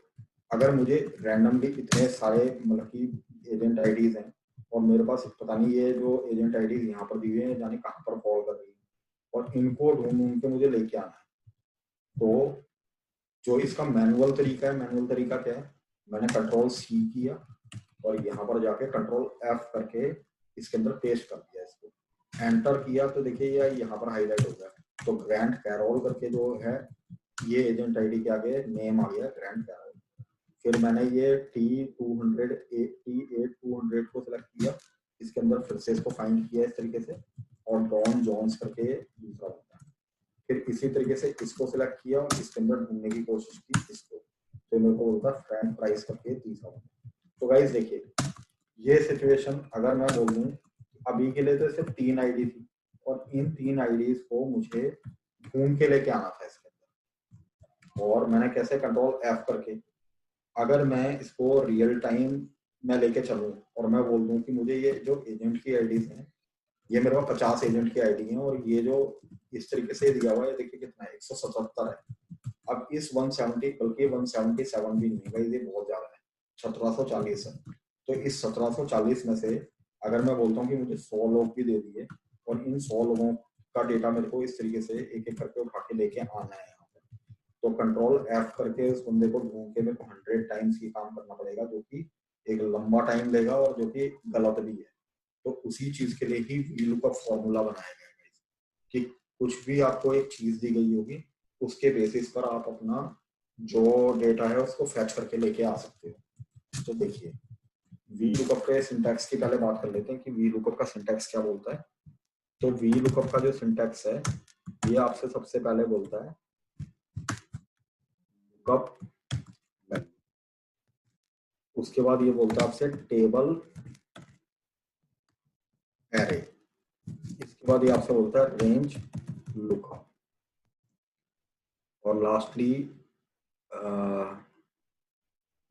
अगर मुझे रैंडमली इतने सारे मतलब कि एजेंट आईडीज हैं, और मेरे पास पता नहीं ये जो एजेंट आईडीज यहाँ पर दी हुई है जाने कहाँ पर फॉल कर रही है, और इनको ढूंढ के मुझे लेके आना है। तो जो इसका मैनुअल तरीका है, मैनुअल तरीका क्या है, मैंने कंट्रोल सी किया और यहाँ पर जाके कंट्रोल एफ करके इसके अंदर पेस्ट कर दिया, इसको एंटर किया, तो देखिए ये यहाँ पर हाईलाइट हो गया। तो ग्रैंट कैरोल करके जो है, ये एजेंट आईडी के आगे नेम आ गया ग्रैंट कैरोल। फिर मैंने ये T200 T8200 को सिलेक्ट किया, इसके अंदर फिर से इसको फाइंड किया इस तरीके से, और डॉन जॉन्स करके दूसरा होता है। फिर इसी तरीके से इसको सिलेक्ट किया और इसके अंदर ढूंढने की कोशिश की इसको, तो मेरे को बोलता फ्रैंक प्राइस करके तीसरा होता। तो गाइस देखिए ये सिचुएशन अगर मैं बोल दूं, अभी के लिए तो सिर्फ 3 आईडी थी, और इन 3 आईडीज को मुझे ढूंढ के लेके आना था इसके अंदर। और मैंने कैसे, कंट्रोल एफ करके, अगर मैं इसको रियल टाइम में लेके चलूं और मैं बोल दूं कि मुझे ये जो एजेंट की आईडीज हैं ये मेरे पास 50 एजेंट की आईडी है और ये जो इस तरीके से दिया हुआ है, देखिए कितना है, 177 है। अब इस 170, बल्कि 177 भी नहीं है, ये बहुत ज्यादा है, 1740 है। तो इस 1740 में से अगर मैं बोलता हूँ कि मुझे 100 लोग भी दे दिए और इन 100 लोगों का डेटा मेरे को इस तरीके से एक एक करके उठा के लेके आना है यहाँ पर, तो कंट्रोल F करके उस बंदे को ढूंढ के मेरे को 100 टाइम्स ये काम करना पड़ेगा, जो कि एक लंबा टाइम लेगा और जो कि गलत भी है। तो उसी चीज के लिए ही VLOOKUP फॉर्मूला बनाया गया है कि कुछ भी आपको एक चीज दी गई होगी, उसके बेसिस पर आप अपना जो डेटा है उसको फैच करके लेके आ सकते हो। तो देखिए VLOOKUP के सिंटैक्स की पहले बात कर लेते हैं कि VLOOKUP का सिंटैक्स क्या बोलता है। तो VLOOKUP का जो सिंटैक्स है ये आपसे सबसे पहले बोलता है लुकअप, उसके बाद ये बोलता है आपसे टेबल एरे, इसके बाद ये आपसे बोलता है रेंज लुकअप, और lastly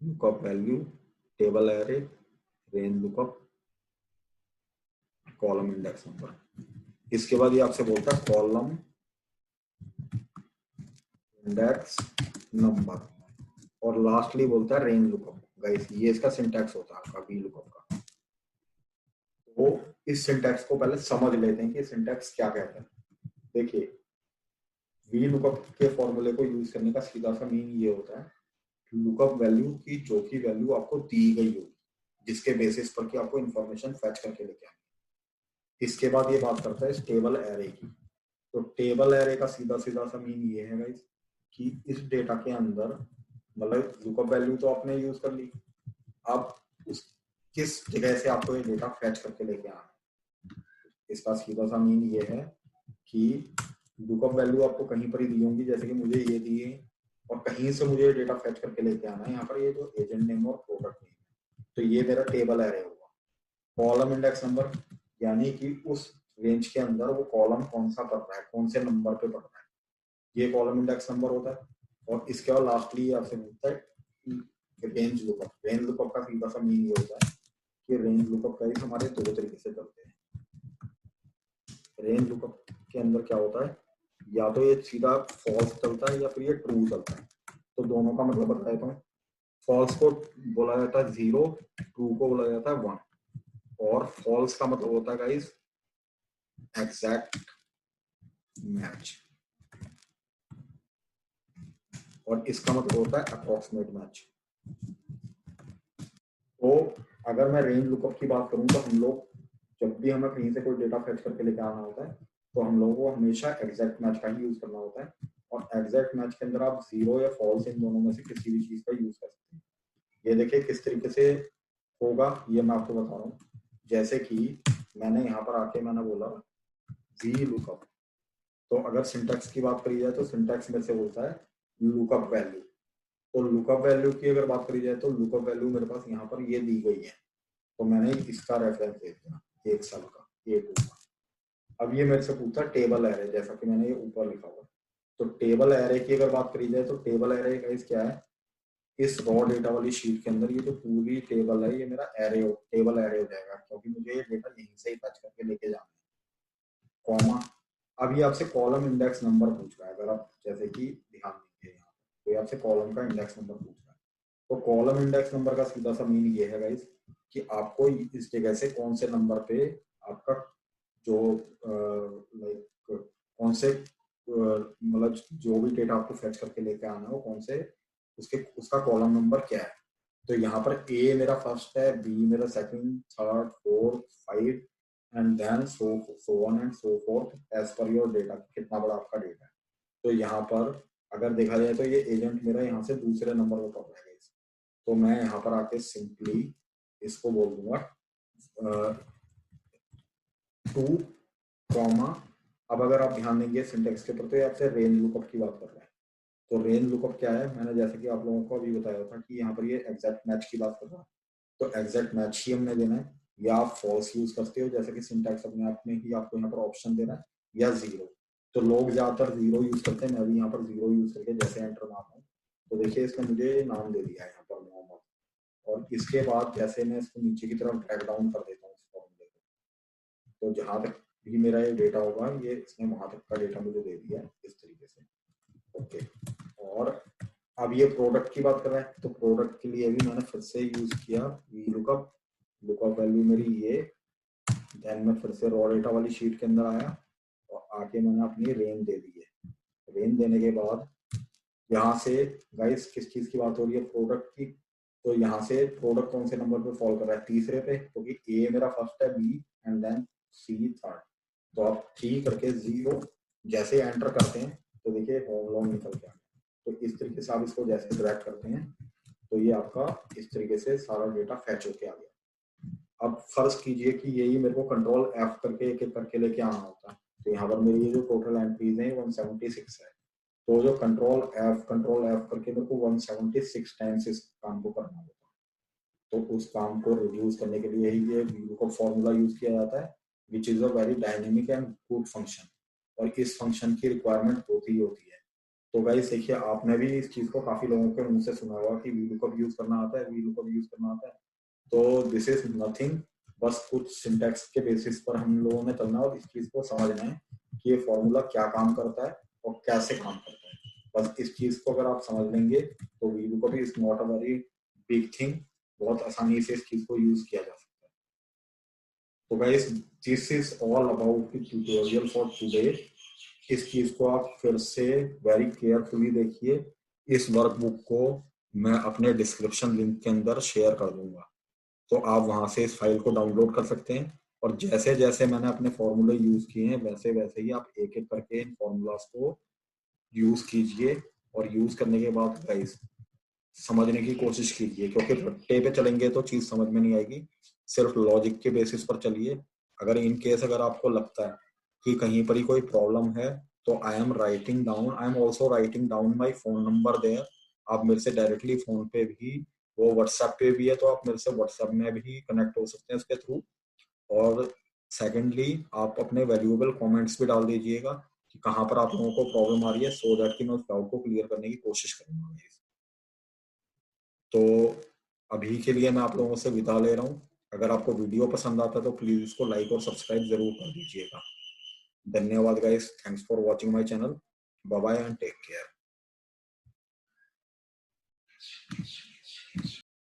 lookup value, table array, range lookup, column index number. इसके बाद ये आपसे बोलता है कॉलम इंडेक्स नंबर, और लास्टली बोलता है रेंज लुकअप। गाइस ये इसका सिंटैक्स होता है आपका VLOOKUP का। तो इस सिंटैक्स को पहले समझ लेते हैं कि सिंटैक्स क्या कहता है। देखिए VLOOKUP के फॉर्मूले को यूज करने का सीधा सा मीन ये होता है लुकअप वैल्यू की जो की वैल्यू आपको दी गई होगी, जिसके बेसिस पर कि आपको इंफॉर्मेशन फैच करके लेके आनी। इसके बाद ये बात करता है इस टेबल एरे की। तो टेबल एरे का सीधा सीधा सा मीन ये है गाइस कि इस डेटा के अंदर, मतलब लुकअप वैल्यू तो आपने यूज कर ली, अब उस किस जगह से आपको ये डेटा फैच करके लेके आना है। इसका सीधा सा मीन ये है कि लुकअप वैल्यू आपको कहीं पर ही दी होंगी, जैसे कि मुझे ये दी है और कहीं से मुझे डेटा फैच करके लेके आना है। यहाँ पर ये जो एजेंट नेम और प्रोडक्ट नेम है, तो ये मेरा टेबल एरे होगा। कॉलम इंडेक्स नंबर, यानी कि उस रेंज के अंदर वो कॉलम कौन सा पढ़ रहा है, कौन से नंबर पे पढ़ रहा है, ये कॉलम इंडेक्स नंबर होता है। और इसके बाद लास्टली आपसे पूछता है रेंज लुकअप। रेंज लुकअप का सीधा सा मीन ये होता है कि रेंज लुकअप का हमारे दो तरीके से चलते हैं। रेंज लुकअप के अंदर क्या होता है, या तो ये सीधा फॉल्स चलता है या फिर ये ट्रू चलता है। तो दोनों का मतलब बता देता हूँ। फॉल्स को बोला जाता है 0, ट्रू को बोला जाता है 1। और फॉल्स का मतलब होता है गाइस एग्जैक्ट मैच, और इसका मतलब होता है अप्रोक्सीमेट मैच। तो अगर मैं रेंज लुकअप की बात करूं तो हम लोग जब भी हमें कहीं से कोई डेटा फैच करके लेके आना होता है तो हम लोगों को हमेशा एग्जैक्ट मैच का ही यूज करना होता है। और एग्जैक्ट मैच के अंदर आप 0 या फॉल्स इन दोनों में से किसी भी चीज का यूज कर सकते हैं। ये देखिए किस तरीके से होगा, ये मैं आपको बता रहा हूँ। जैसे कि मैंने यहाँ पर आके मैंने बोला VLOOKUP, तो अगर सिंटैक्स की बात करी जाए तो सिंटैक्स में से बोलता है लुकअप वैल्यू। तो लुकअप वैल्यू की अगर बात करी जाए तो लुकअप वैल्यू मेरे पास यहाँ पर ये दी गई है, तो मैंने इसका रेफरेंस दे दिया 1 साल का, A2 का। अब ये मेरे से पूछता है टेबल एरे, जैसा कि मैंने ये ऊपर लिखा हुआ। तो टेबल एरे की अगर बात करी जाए तो टेबल एरे गाइस क्या है, इस रॉ डेटा वाली शीट के अंदर ये जो पूरी टेबल है ये मेरा एरे टेबल एरे हो जाएगा, क्योंकि मुझे ये डेटा यहीं से ही फैच करके लेके जाना है। कॉमा, अब ये आपसे कॉलम इंडेक्स नंबर पूछ रहा है। अगर आप जैसे कि ध्यान दीजिए यहाँ तो ये आपसे कॉलम का इंडेक्स नंबर पूछ रहा है। तो कॉलम इंडेक्स नंबर का सीधा सा मीन ये है गाइस कि आपको इस जगह से कौन से नंबर पे आपका जो लाइक कौन से मतलब जो भी डेटा आपको फैच करके लेके आना है वो कौन से उसके उसका कॉलम नंबर क्या है। तो यहाँ पर A मेरा फर्स्ट है, B मेरा second, third, fourth, 5 and then so on and so forth as per your data, कितना बड़ा आपका डेटा है। तो यहाँ पर अगर देखा जाए तो ये एजेंट मेरा यहाँ से दूसरे नंबर पर पड़ रहा है। तो मैं यहाँ पर आके सिंपली इसको बोल दूंगा 2 कॉमा। अब अगर आप ध्यान देंगे सिंटेक्स के ऊपर तो ये आपसे रेंज लुकअप की बात कर रहा है। तो रेंज लुकअप क्या है, मैंने जैसे कि आप लोगों को अभी बताया था कि यहाँ पर ये एग्जैक्ट मैच की बात कर रहा है। तो एग्जैक्ट मैच ही हमने देना है, या आप फॉल्स यूज करते हो जैसे कि सिंटैक्स अपने आप में ही आपको यहाँ पर ऑप्शन देना है, या 0। तो लोग ज्यादातर 0 यूज करते हैं, मैं भी यहाँ पर 0 यूज करके जैसे एंटर मारता हूँ तो देखिए इसने मुझे नाम दे दिया है यहाँ पर मोहम्मद। और इसके बाद जैसे मैं इसको नीचे की तरफ ड्रैग डाउन कर देता हूँ इस फॉर्मूले को, तो जहां तक भी मेरा ये डेटा होगा, ये इसने वहां तक का डेटा मुझे दे दिया इस तरीके से। ओके, और अब ये प्रोडक्ट की बात कर रहे हैं, तो प्रोडक्ट के लिए भी मैंने फिर से यूज किया लुकअप। लुकअप वैल्यू मेरी ये, देन मैं फिर से रॉ डेटा वाली शीट के अंदर आया और आके मैंने अपनी रेंज दे दी है। रेंज देने के बाद यहाँ से गाइस किस चीज की बात हो रही है, प्रोडक्ट की। तो यहाँ से प्रोडक्ट कौन से नंबर पे फॉल कर रहा है, तीसरे पे, क्योंकि ए मेरा फर्स्ट है, B and then C third. तो आप 3 करके 0 जैसे एंटर करते हैं तो देखिए होम लोन निकल के आ गया। तो इस तरीके से आप इसको जैसे ड्रैग करते हैं तो ये आपका इस तरीके से सारा डेटा फैच होके आ गया। अब फर्ज कीजिए कि यही मेरे को कंट्रोल F करके एक एक करके लेके आना होता है, तो यहाँ पर मेरी ये जो टोटल एंट्रीज है 176 है। तो जो कंट्रोल F करके मेरे को 176 टाइम्स इस काम को करना होता है। तो उस काम को रिड्यूस करने के लिए ही ये VLOOKUP फॉर्मूला यूज किया जाता है, which is a very dynamic and good function, और इस फंक्शन की रिक्वायरमेंट होती ही होती है। तो गाइस देखिए, आपने भी इस चीज को काफी लोगों के मुंह से सुना होगा कि VLOOKUP यूज करना आता है, VLOOKUP यूज करना आता है। तो दिस इज नथिंग, बस कुछ सिंटैक्स के बेसिस पर हम लोगों ने चलना है और इस चीज को समझना है कि ये फॉर्मूला क्या काम करता है और कैसे काम करता है। बस इस चीज को अगर आप समझ लेंगे तो VLOOKUP is not a very big thing, बहुत आसानी से इस चीज को यूज किया जा सकता है। तो guys this is all about the tutorial for today. इस चीज को आप फिर से वेरी केयरफुली देखिए। इस वर्कबुक को मैं अपने डिस्क्रिप्शन लिंक के अंदर शेयर कर दूंगा, तो आप वहां से इस फाइल को डाउनलोड कर सकते हैं। और जैसे जैसे मैंने अपने फॉर्मूले यूज किए हैं वैसे वैसे ही आप एक एक करके इन फॉर्मूलाज को यूज कीजिए। और यूज करने के बाद गाइस समझने की कोशिश कीजिए, क्योंकि रट्टे पे चलेंगे तो चीज समझ में नहीं आएगी। सिर्फ लॉजिक के बेसिस पर चलिए। अगर इन केस अगर आपको लगता है कि कहीं पर ही कोई प्रॉब्लम है तो I am also writing down my phone number there. आप मेरे से डायरेक्टली फोन पे भी, वो व्हाट्सएप पे भी है तो आप मेरे से व्हाट्सएप में भी कनेक्ट हो सकते हैं उसके थ्रू। और सेकेंडली आप अपने वैल्यूएबल कमेंट्स भी डाल दीजिएगा कि कहाँ पर आप लोगों को प्रॉब्लम आ रही है, सो दैट कि मैं उस डाउट को क्लियर करने की कोशिश करूंगा। तो अभी के लिए मैं आप लोगों से विदा ले रहा हूँ। अगर आपको वीडियो पसंद आता है तो प्लीज इसको लाइक और सब्सक्राइब जरूर कर दीजिएगा। धन्यवाद guys, thanks for watching my channel. Bye bye and take care.